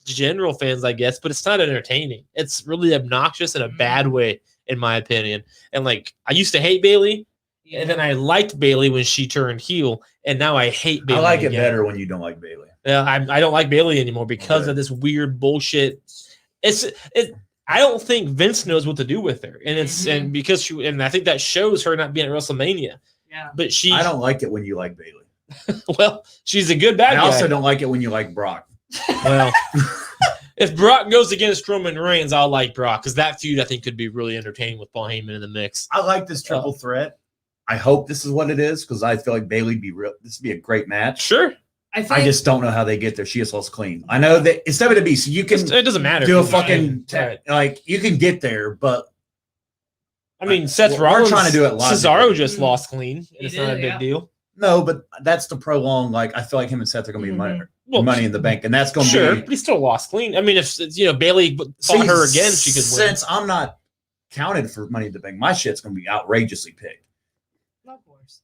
general fans, I guess, but it's not entertaining. It's really obnoxious in a bad way, in my opinion. And I used to hate Bayley. Yeah. And then I liked Bayley when she turned heel, and now I hate Bayley. I like it better when you don't like Bayley. Yeah, I don't like Bayley anymore because of this weird bullshit. I don't think Vince knows what to do with her, and and because I think that shows her not being at WrestleMania. Yeah, but I don't like it when you like Bayley. Well, she's a good bad guy. I also don't like it when you like Brock. Well, if Brock goes against Roman Reigns, I'll like Brock because that feud I think could be really entertaining with Paul Heyman in the mix. I like this triple threat. I hope this is what it is because I feel like Bayley'd be real. This would be a great match. Sure. I just don't know how they get there. She is less clean. I know that it's WWE, so you can. It doesn't matter. Do a fucking like you can get there, but I mean, Seth Rollins trying to do it live. Cesaro just lost clean. It's not a big deal. No, but that's the prolonged. Like I feel like him and Seth are going to be money in the bank, and that's going to be. But he still lost clean. I mean, if Bayley fought her again, she could win. Since I'm not counted for money in the bank, my shit's going to be outrageously picked.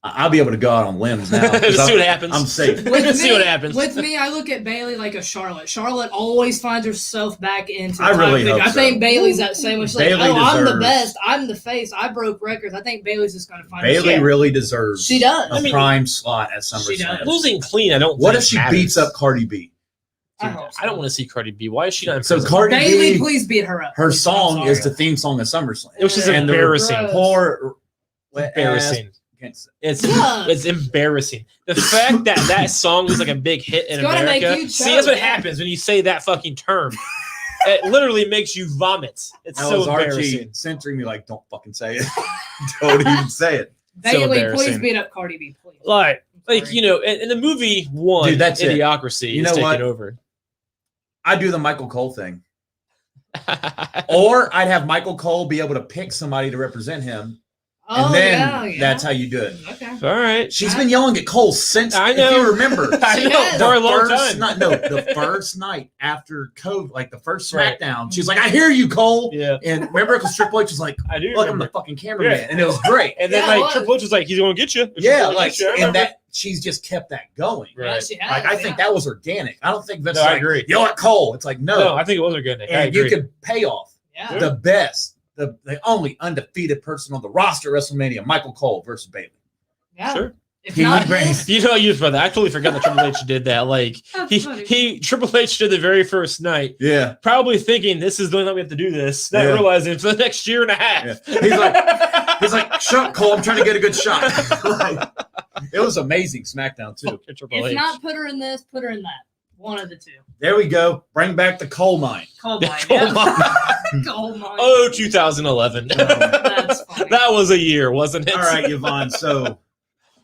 I'll be able to go out on limbs now. Just see what happens. I'm safe. See what happens. With me, I look at Bayley like a Charlotte. Charlotte always finds herself back into. I really hope I think Bayley's that same way. She's like, I'm the best. I'm the face. I broke records. I think Bayley's just going to find. Bayley really deserves. She does. A prime slot at SummerSlam. Losing clean, I don't. What if she beats up Cardi B? I don't want to see Cardi B. Why is she not in prison? So Cardi Bayley, B, please beat her up. Her song is the theme song of SummerSlam, which is embarrassing. Poor, embarrassing. It's embarrassing. The fact that song was like a big hit in America. See, that's what happens when you say that fucking term. It literally makes you vomit. It's so embarrassing. Archie censoring me like, don't fucking say it. Don't even say it. Bayley, please beat up Cardi B, please. Like in the movie One, dude, that's Idiocracy is taking over. I do the Michael Cole thing. Or I'd have Michael Cole be able to pick somebody to represent him. And then that's how you do it. Okay. All right. She's been yelling at Cole since, I know. if you remember. I know. For a long time. The first night after COVID, like the first Smackdown, she was like, I hear you, Cole. Yeah. And remember, because Triple H was like, I do look, I'm the fucking cameraman. Yeah. And it was great. And then Triple H was like, he's going to get you. And that she's just kept that going. Right. I think that was organic. I don't think Vince I agree. Yell at Cole. It's like, no, I think it was organic. And you could pay off the best. The only undefeated person on the roster at WrestleMania, Michael Cole versus Bayley. Yeah. Sure. You for that. I totally forgot that Triple H did that. Like Triple H did the very first night. Yeah. Probably thinking this is the only time we have to do this. Not realizing for the next year and a half. Yeah. He's like, shut Cole, I'm trying to get a good shot. It was amazing SmackDown too. If not put her in this, put her in that. One of the two. There we go. Bring back the coal mine. Coal mine. Coal mine. Oh, 2011. That's funny. That was a year, wasn't it? All right, Yvonne. So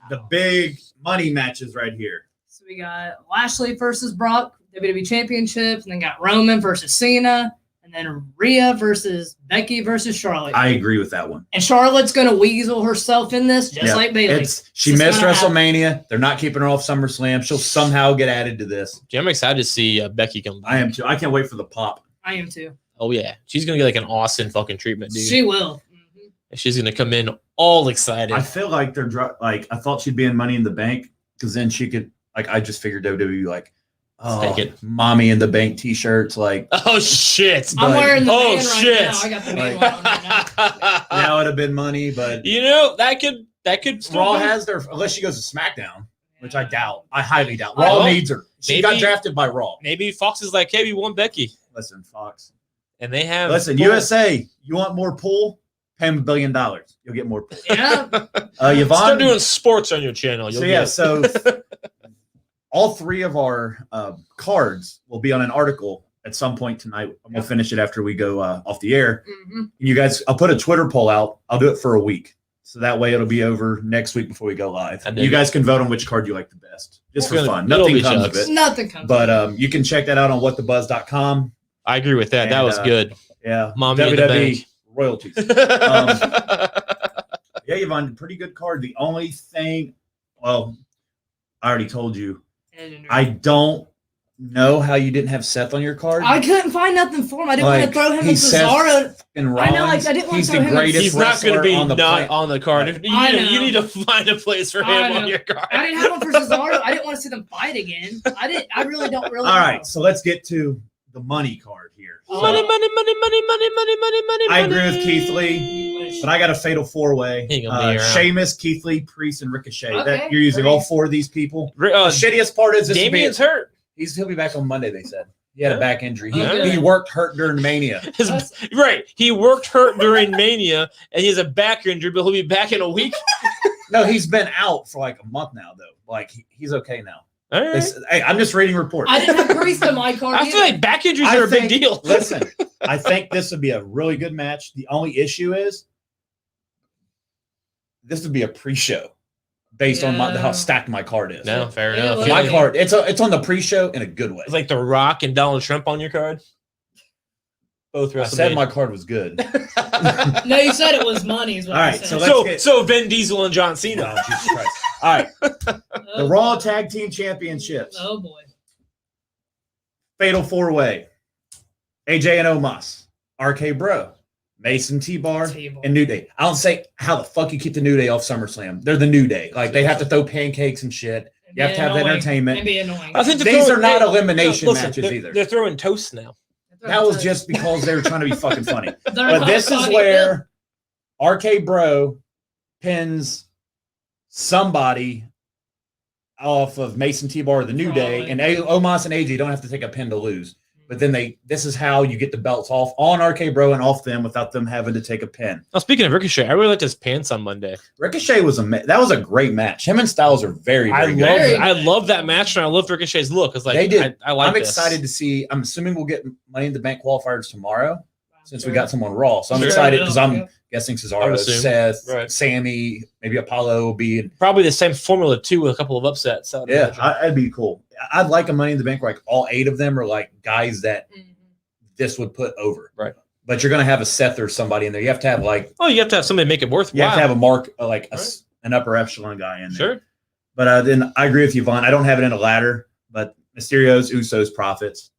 the big money matches right here. So we got Lashley versus Brock, WWE Championship, and then got Roman versus Cena, and then Rhea versus Becky versus Charlotte. I agree with that one. And Charlotte's going to weasel herself in this, just like Bayley. She missed WrestleMania. They're not keeping her off SummerSlam. She'll somehow get added to this. I'm excited to see Becky come back. I am too. I can't wait for the pop. I am too. Oh, yeah. She's going to get like an Austin fucking treatment, dude. She will. She's going to come in all excited. I feel like they're like, I thought she'd be in Money in the Bank because then she could, like, I just figured WWE, like, take it. Mommy in the Bank t-shirts, like. Oh, shit. I'm wearing the man shit. right now. I got the man on right now. That would have been money, but. That could Raw has their, unless she goes to SmackDown, which I doubt. I highly doubt. Raw needs her. She got drafted by Raw. Maybe Fox is like, hey, we want Becky. Listen, Fox. And they have. Listen, USA, you want more pool? Pay him $1 billion. You'll get more pool. Yeah. Yvonne. Start doing sports on your channel. So all three of our cards will be on an article at some point tonight. We'll finish it after we go off the air. Mm-hmm. You guys, I'll put a Twitter poll out. I'll do it for a week. So that way it'll be over next week before we go live. You guys can vote on which card you like the best. Just for fun. Nothing comes of it. Nothing comes But you can check that out on whatthebuzz.com. I agree with that. That was good. Yeah. Mommy in the Bank. Royalties. Yeah, Yvonne, pretty good card. The only thing, well, I already told you, I don't know how you didn't have Seth on your card. I couldn't find nothing for him. I didn't want to throw him in Cesaro. And I know, I didn't want to throw him. He's not going to be on the card. Right. You need to find a place for him on your card. I didn't have him for Cesaro. I didn't want to see them fight again. I really don't really. All right, so let's get to the money card here. Money. I agree with Keith Lee, but I got a fatal four-way. Sheamus, Keith Lee, Priest, and Ricochet. Okay, you're using all four of these people. The shittiest part is this Damien's hurt. He'll be back on Monday, they said. He had a back injury. Okay. He worked hurt during Mania. Right. He worked hurt during Mania, and he has a back injury, but he'll be back in a week. No, he's been out for like a month now, though. Like he's okay now. All right. Hey, I'm just reading reports. I didn't have Priest on my card. I feel like back injuries are a big deal. Listen, I think this would be a really good match. The only issue is this would be a pre-show based on how stacked my card is. No, fair enough. My card, it's on the pre-show in a good way. It's like The Rock and Donald Trump on your card. Both I said my card was good. No, you said it was money. Is what All I right, said. So Vin Diesel and John Cena. Oh, Jesus Christ. All right, the Raw Tag Team Championships. Oh boy. Fatal 4-Way. AJ and Omos. RK Bro. Mason T-Bar. And New Day. I don't say how the fuck you keep the New Day off SummerSlam. They're the New Day. Like, they have to throw pancakes and shit. You have to have the entertainment. Be annoying. I think these are not elimination matches either. They're throwing toast now. That was just because they were trying to be fucking funny. They're But this is where RK Bro pins somebody off of Mason T-Bar or the New Day, and Omos and AJ don't have to take a pin to lose. But then this is how you get the belts off on RK Bro and off them without them having to take a pin. Now, speaking of Ricochet, I really liked his pants on Monday. Ricochet was that was a great match. Him and Styles are very good. I love that match, and I love Ricochet's look. It's like they did. I'm excited to see. I'm assuming we'll get Money in the Bank qualifiers tomorrow, since we got someone Raw. So I'm excited because I'm guessing Cesaro, Seth, Sammy, maybe Apollo will be probably the same formula too, with a couple of upsets. Yeah, that'd be cool. I'd like a Money in the Bank where like all 8 of them are like guys that this would put over. Right. But you're going to have a Seth or somebody in there. You have to have like. Oh, you have to have somebody make it worthwhile. You have to have a Mark, like an upper echelon guy in there. Sure. But then I agree with you, Vaughn. I don't have it in a ladder, but Mysterio's, Usos, Profits.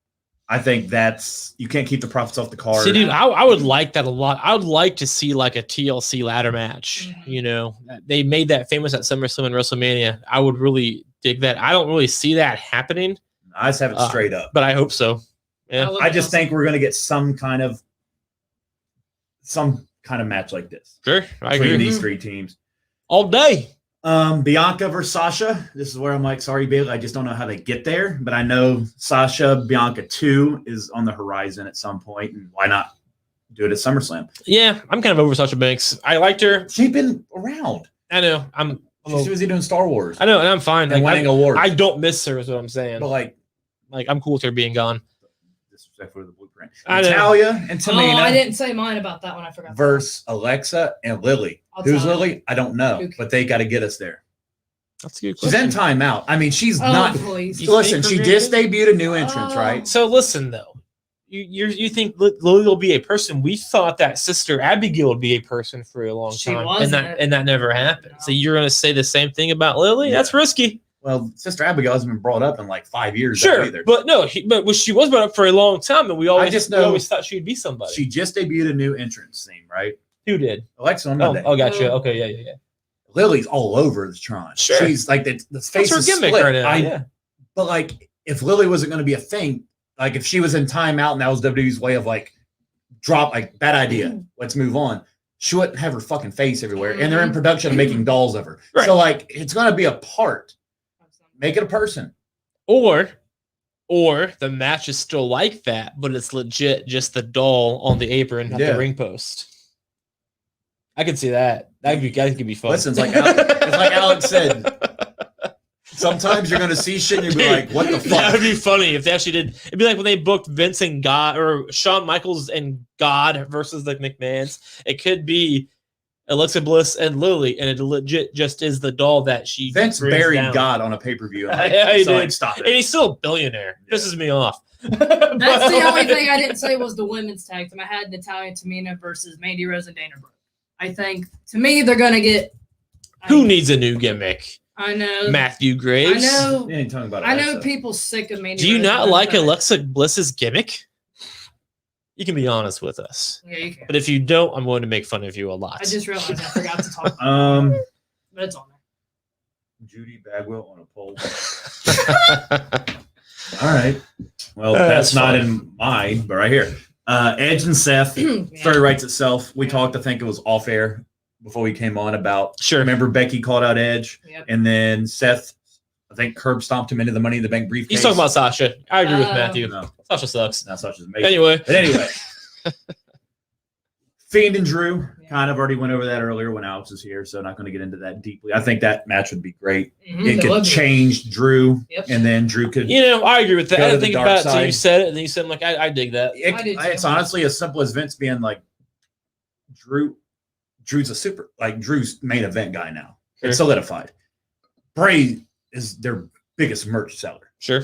I think you can't keep the Profits off the card. See, dude, I would like that a lot. I would like to see like a TLC ladder match. You know, they made that famous at SummerSlam and WrestleMania. I would really dig that. I don't really see that happening. I just have it straight up. But I hope so. Yeah. I just think we're going to get some kind of match like this. Sure. I agree. agree. These 3 teams. All day. Bianca versus Sasha. This is where I'm like, sorry, Bailey. I just don't know how they get there. But I know Sasha Bianca 2 is on the horizon at some point. And why not do it at SummerSlam? Yeah, I'm kind of over Sasha Banks. I liked her. She's been around. I know. She's busy doing Star Wars. I know, and I'm fine. And winning awards. I don't miss her, is what I'm saying. But like I'm cool with her being gone. Disrespect for the blueprint. Natalia and Tamina. I didn't say mine about that one. I forgot. Versus Alexa and Lily. Who's Lily? I don't know, but they got to get us there. That's a good question. She's in timeout. I mean, she's not. Please. Listen, she just debuted a new entrance, right? So listen, though, you think Lily will be a person? We thought that Sister Abigail would be a person for a long time, and that never happened. No. So you're going to say the same thing about Lily? Yeah. That's risky. Well, Sister Abigail hasn't been brought up in like 5 years. Sure, either. But no, she was brought up for a long time, and we always thought she'd be somebody. She just debuted a new entrance theme, right? Who did? Alexa on Monday. Oh, gotcha. Okay, yeah. Lily's all over the Tron. Sure. She's like the face is gimmick split. Right now. But like, if Lily wasn't going to be a thing, like if she was in timeout and that was WWE's way of like bad idea, let's move on. She wouldn't have her fucking face everywhere, and they're in production of making dolls of her. Right. So like, it's going to be a part. Make it a person. Or the match is still like that, but it's legit just the doll on the apron at the ring post. I could see that. That could be fun. Listen, it's like Alex said. Sometimes you're going to see shit and you'll be like, what the fuck? That would be funny if they actually did. It'd be like when they booked Vince and God, or Shawn Michaels and God versus the McMahons. It could be Alexa Bliss and Lily, and it legit just is the doll that she Vince buried down. God on a pay-per-view. Yeah, he did. Like, stop it. And he's still a billionaire. Yeah. Pisses me off. That's the only thing I didn't say was the women's tag team. I had Natalia Tamina versus Mandy Rose and Dana Brooke. I think, to me, they're going to get... Who needs a new gimmick? I know. Matthew Graves? I know. You ain't talking about I know people sick of Mandy Do you Rose not like Alexa Bliss's gimmick? You can be honest with us. Yeah, you can. But if you don't, I'm going to make fun of you a lot. I just realized I forgot to talk. But it's on there. Judy Bagwell on a pole. All right. Well, that's not in mine, but right here. Edge and Seth. Story writes itself. We talked, I think it was off air before we came on about. Sure. Remember Becky called out Edge, and then Seth I think curb stomped him into the Money in the Bank briefcase. He's talking about Sasha. I agree with Matthew. No, Sasha sucks. not Sasha's amazing. Anyway. But anyway. Fiend and Drew kind of already went over that earlier when Alex was here, so not going to get into that deeply. I think that match would be great. It could change Drew, and then Drew could. I agree with that. I didn't think about it until side. you said it, and then you said, I'm like, I dig that. It's honestly as simple as Vince being like, Drew's a super, like Drew's main event guy now. Sure. It's solidified. Bray is their biggest merch seller. Sure.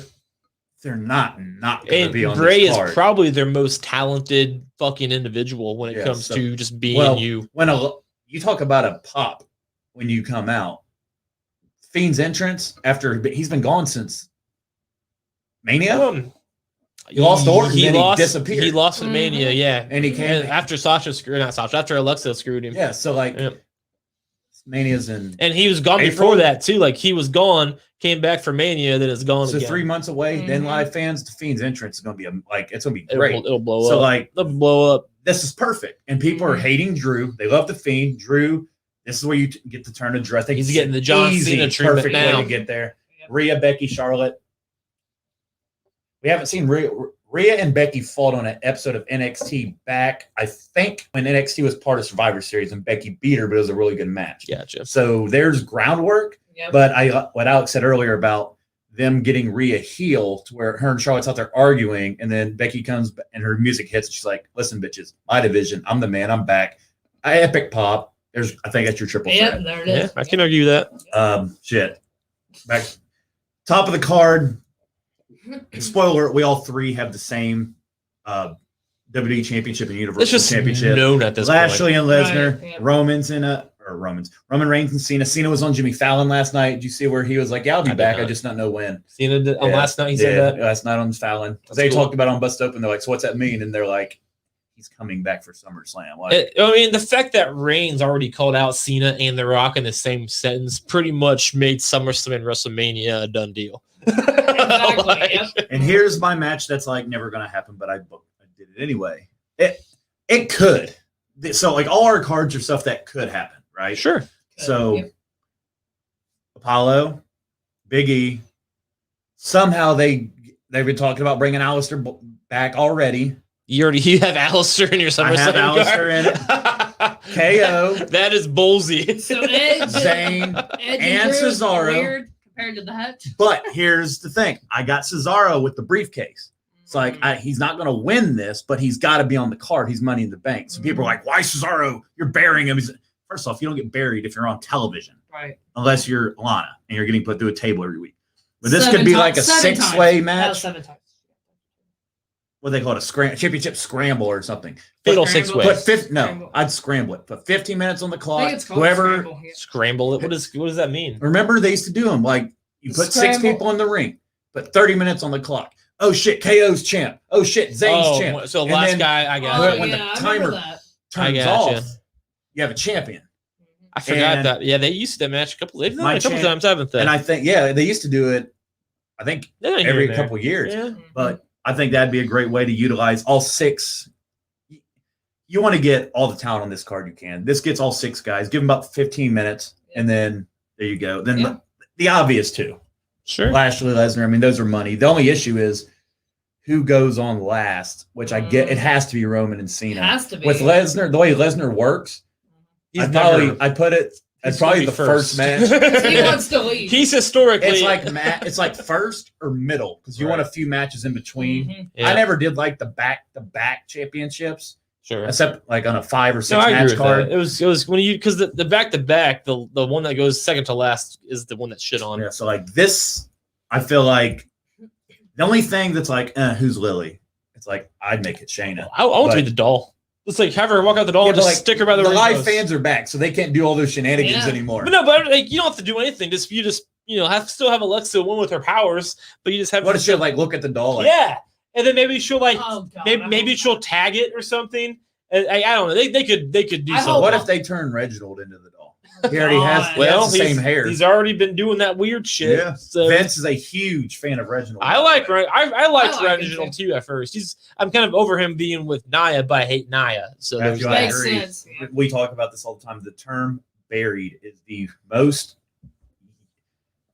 They're not going to be on Bray this card. is probably their most talented fucking individual when it comes to just being you. When you talk about a pop when you come out, Fiend's entrance after he's been gone since Mania. He lost Orton, he disappeared. He lost at Mania, yeah. And he came after after Alexa screwed him. Yeah, so Mania's in. And he was gone before that too. Like he was gone, came back for Mania, then it's gone. So again. 3 months away. Then live fans, the Fiend's entrance is going to be it's going to be great. It'll blow up. So it'll blow up. This is perfect, and people are hating Drew. They love the Fiend. Drew. This is where you get to turn to Drew. I think he's getting the John Cena treatment perfect now. way to get there. Rhea, Becky, Charlotte. We haven't seen Rhea and Becky fought on an episode of NXT back, I think, when NXT was part of Survivor Series, and Becky beat her, but it was a really good match. Gotcha. So there's groundwork. Yep. But what Alex said earlier about them getting Rhea heel to where her and Charlotte's out there arguing, and then Becky comes and her music hits, and she's like, "Listen, bitches, my division, I'm the man, I'm back." Epic pop. I think that's your triple threat. Yeah, there it is. Yeah, I can argue that. Shit. Back top of the card. Spoiler: we all three have the same WWE Championship and Universal Championship. Known at this Lashley point. and Lesnar, Right, yeah. Roman Reigns and Cena. Cena was on Jimmy Fallon last night. Did you see where he was like, "Yeah, I'll be back. I just not know when." Cena did, last night he said that. Last night on Fallon. They talked about it on Bust Open. They're like, "So what's that mean?" And they're like, "He's coming back for SummerSlam." Like, the fact that Reigns already called out Cena and The Rock in the same sentence pretty much made SummerSlam and WrestleMania a done deal. Exactly. And here's my match that's like never going to happen, but I did it anyway. It could. So like all our cards are stuff that could happen, right? Sure. So Apollo, Big E, somehow they've been talking about bringing Alistair back already. You have Alistair in your SummerSlam. I have Alistair in it. KO. That is ballsy. So Edge, Zayn, and Cesaro. Weird compared to that. But here's the thing. I got Cesaro with the briefcase. It's like he's not going to win this, but he's got to be on the card. He's Money in the Bank. So people are like, "Why Cesaro? You're burying him." First off, you don't get buried if you're on television, right? Unless you're Lana and you're getting put through a table every week. But this could be like a 6-way match. 7 times. What do they call it? Championship scramble or something. Fatal 6-way. I'd scramble it. Put 15 minutes on the clock. I think it's called Whoever scramble it. What does that mean? Remember they used to do them like you put 6 people in the ring, put 30 minutes on the clock. Oh shit, KO's champ. Oh shit, Zayn's champ. So last guy, I got when the timer turns off, you have a champion. I forgot that. Yeah, they used that match a couple times, haven't they? And I think they used to do it. I think every couple years. Yeah. But I think that'd be a great way to utilize all 6. You want to get all the talent on this card you can. This gets all 6 guys. Give them about 15 minutes, and then there you go. Then the obvious 2. Sure. Lashley, Lesnar. I mean, those are money. The only issue is who goes on last, which I get. It has to be Roman and Cena. It has to be. With Lesnar, the way Lesnar works, I put it as probably the first match. He wants to leave. He's historically. It's like first or middle because you want a few matches in between. Mm-hmm. Yeah. I never did like the back championships. Sure. Except like on a 5 or 6 I agree match with card. that. It was when you because the back to back the one that goes second to last is the one that's shit on. Yeah. So like this, I feel like the only thing that's like who's Lily? It's like I'd make it Shayna. I want to be the doll. It's like have her walk out the doll and just stick her by the ring live post. fans are back, so they can't do all those shenanigans anymore. But like, you don't have to do anything. You just still have Alexa win with her powers, but you just have. What if she like look at the doll? Like, yeah, and then maybe she'll like maybe she'll tag it or something. I don't know. They could do something. What if they turn Reginald into the doll? He already has. He has the same hair. He's already been doing that weird shit. Yeah. So. Vince is a huge fan of Reginald. I liked Reginald too at first. I'm kind of over him being with Nia, but I hate Nia. So I agree. Sense. Yeah. We talk about this all the time. The term "buried" is the most.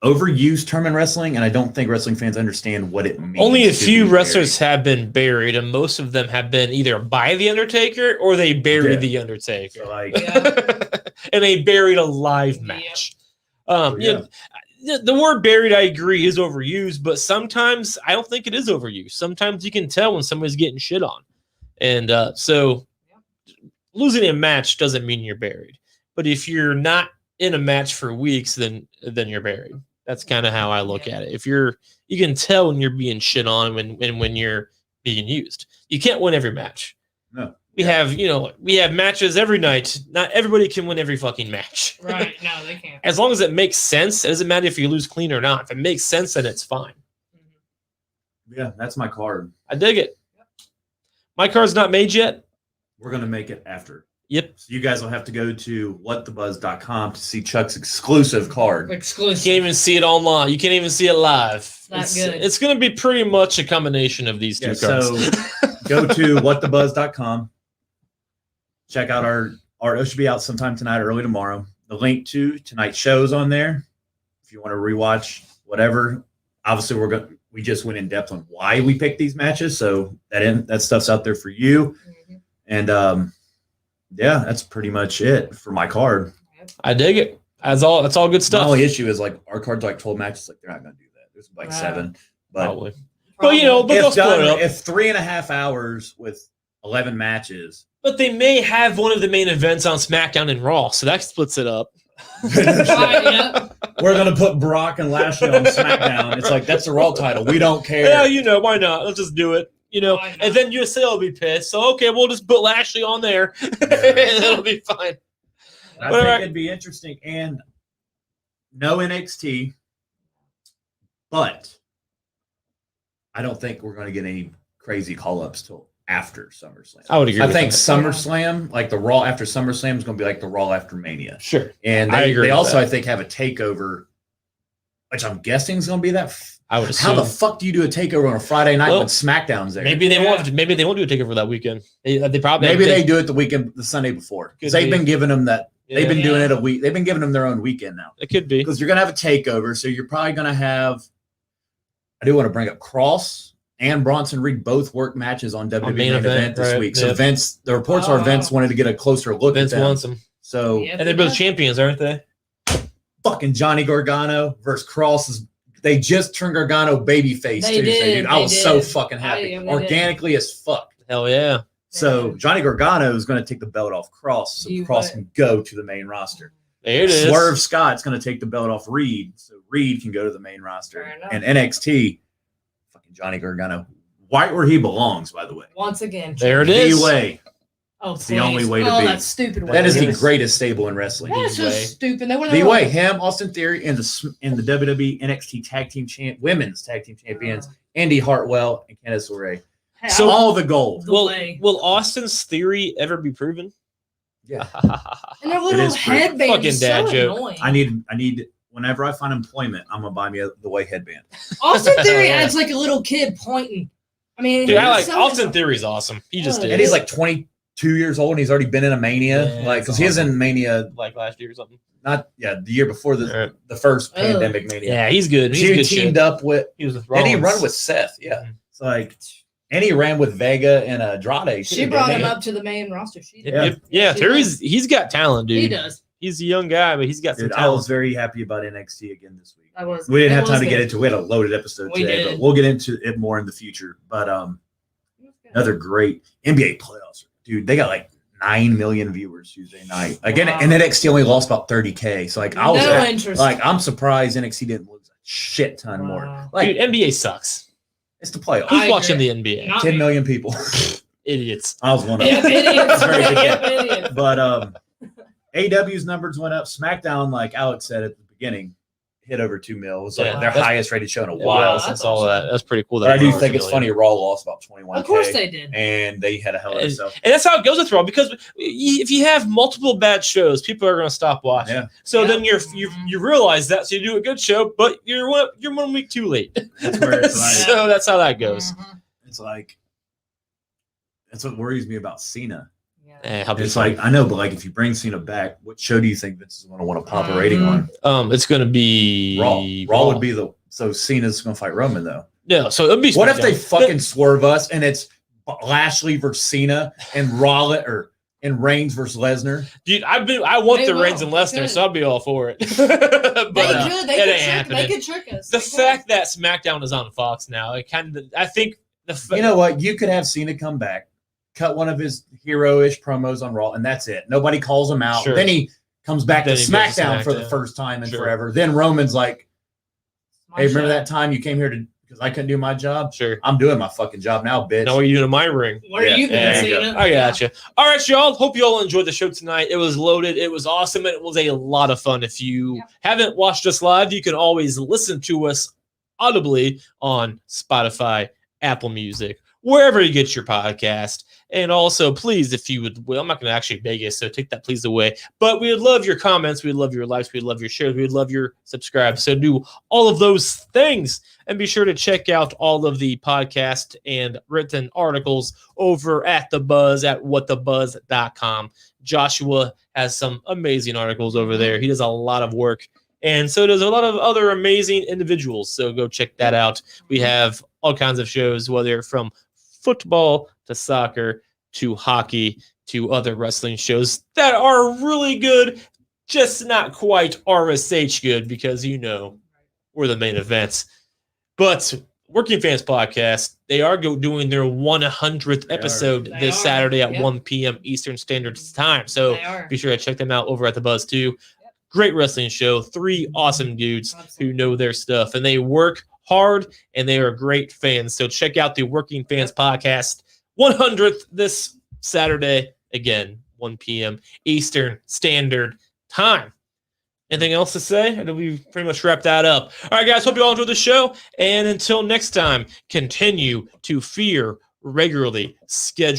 overused term in wrestling, and I don't think wrestling fans understand what it means. Only a to few be wrestlers buried. have been buried, and most of them have been either by the Undertaker or they buried Yeah. the Undertaker. So, like, And they buried a live match. You know, the word buried, I agree, is overused, but sometimes I don't think it is overused. Sometimes you can tell when somebody's getting shit on. And so losing a match doesn't mean you're buried. But if you're not in a match for weeks, then you're buried. That's kind of how I look at it. If you can tell when you're being shit on when you're being used. You can't win every match. No. We have matches every night. Not everybody can win every fucking match. Right. No, they can't. As long as it makes sense, it doesn't matter if you lose clean or not. If it makes sense, then it's fine. Yeah, that's my card. I dig it. My card's not made yet. We're gonna make it after. Yep. So you guys will have to go to whatthebuzz.com to see Chuck's exclusive card. You Exclusive. can't even see it online. You can't even see it live. Not good. It's going to be pretty much a combination of these two cards. So go to whatthebuzz.com. Check out our it should be out sometime tonight or early tomorrow. The link to tonight's show's on there. If you want to rewatch whatever, obviously we just went in depth on why we picked these matches, so that stuff's out there for you. And yeah, that's pretty much it for my card. I dig it. That's all good The stuff. only issue is like our cards are like 12 matches. Like they're not going to do that. There's like 7. But Probably. But they'll if split it up. if 3.5 hours with 11 matches. But they may have one of the main events on SmackDown and Raw, so that splits it up. We're gonna put Brock and Lashley on SmackDown. It's like that's the Raw title. We don't care. Yeah, why not? Let's just do it. And then USA will be pissed. So okay, we'll just put Lashley on there. It'll be fine. I think it'd be interesting. And no NXT, but I don't think we're gonna get any crazy call-ups till after SummerSlam. I would agree. I think SummerSlam, like the Raw after SummerSlam, is going to be like the Raw after Mania. Sure. And I agree they with also, that. I think, have a takeover, which I'm guessing is going to be that. I would assume. How the fuck do you do a takeover on a Friday night Well, when SmackDown's there? Maybe they won't. Maybe they won't do a takeover that weekend. They probably. Maybe they do it the Sunday before. Because they've been giving them that. Yeah. They've been doing it a week. They've been giving them their own weekend now. It could be. Because you're going to have a takeover, so you're probably going to have. I do want to bring up Cross and Bronson Reed both work matches on WWE main event this week. So Vince, the reports are Vince wanted to get a closer look Vince at them. wants them. So and they're both champions, aren't they? Fucking Johnny Gargano versus Cross they just turned Gargano babyface Tuesday, dude. I was so fucking happy. Organically as fuck. Hell yeah. So Johnny Gargano is going to take the belt off Cross, so Cross can go to the main roster. There it is. Swerve Scott's going to take the belt off Reed, so Reed can go to the main roster. And NXT, fucking Johnny Gargano, right where he belongs, by the way. Once again. There it is. The way. Oh, it's the only way to be. That stupid way. That is the greatest stable in wrestling. That's just stupid. The way. Him, Austin Theory, and the WWE NXT Tag Team Women's Tag Team Champions, Indy Hartwell and Candice LeRae. So all the gold. Will Austin's theory ever be proven? Yeah. And their little headband fucking is dad so joke. annoying. I need whenever I find employment, I'm gonna buy me the way headband. Austin Theory acts like a little kid pointing. I mean, dude, I like Austin Theory's awesome. He just and he's like 22 years old and he's already been in a Mania. Like because he was in Mania like last year or something. The year before the first pandemic Mania. Yeah, he's good. He good teamed up with. He was with Did he Rollins. run with Seth? Yeah. It's like. And he ran with Vega and Andrade. She brought him up to the main roster. She did. Yeah, he's got talent, dude. He does. He's a young guy, but he's got some I talent. was very happy about NXT again this week. I was. We didn't have time to get into it. We had a loaded episode We today, did. but we'll get into it more in the future. But another great NBA playoffs. Dude, they got like 9 million viewers Tuesday night. Again, and NXT only lost about 30K. So like I was like, I'm surprised NXT didn't lose a shit ton more. Like dude, NBA sucks. It's the playoffs. Who's watching the NBA? 10 million people. Idiots. I was one of them. Idiots. But AEW's numbers went up. SmackDown, like Alex said at the beginning, hit over 2 mil. It was like their highest rated show in a while. Since all of that. That's pretty cool. But I do think it's funny. Raw lost about 21K. Of course they did. And they had a hell of a show. And that's how it goes with Raw, because if you have multiple bad shows, people are going to stop watching. Yeah. So then you realize that, so you do a good show, but you're 1 week too late. That's where it's like. So that's how that goes. It's like that's what worries me about Cena. Yeah. It's like, I know, but like if you bring Cena back, what show do you think Vince is going to want to pop a rating on? It's going to be Raw would be so Cena's going to fight Roman though. No, so it'll be. What if they fucking swerve us and it's Lashley versus Cena and and Reigns versus Lesnar? Dude, I want the Reigns and Lesnar, so I'll be all for it. But they could trick us. The fact that SmackDown is on Fox now, I think you know what? You could have Cena come back, cut one of his hero-ish promos on Raw, and that's it. Nobody calls him out. Sure. Then he comes back to SmackDown for the first time in forever. Then Roman's like, hey, remember that time you came here because I couldn't do my job? Sure. I'm doing my fucking job now, bitch. Now what are you doing in my ring? What are you going to see? I gotcha. All right, y'all. Hope you all enjoyed the show tonight. It was loaded. It was awesome. And it was a lot of fun. If you haven't watched us live, you can always listen to us audibly on Spotify, Apple Music, wherever you get your podcast. And also, please, if you would, I'm not going to actually beg you, so take that please away. But we would love your comments. We'd love your likes. We'd love your shares. We'd love your subscribes. So do all of those things. And be sure to check out all of the podcast and written articles over at The Buzz at whatthebuzz.com. Joshua has some amazing articles over there. He does a lot of work. And so does a lot of other amazing individuals. So go check that out. We have all kinds of shows, whether from football to soccer to hockey to other wrestling shows that are really good, just not quite RSH good because, we're the main events. But Working Fans Podcast, they are doing their 100th episode this Saturday at 1 p.m. Eastern Standard Time. So be sure to check them out over at The Buzz too. Great wrestling show. 3 awesome dudes who know their stuff, and they work hard, and they are great fans. So check out the Working Fans Podcast 100th this Saturday, again, 1 p.m. Eastern Standard Time. Anything else to say? I know we pretty much wrapped that up. All right, guys, hope you all enjoyed the show. And until next time, continue to fear regularly scheduled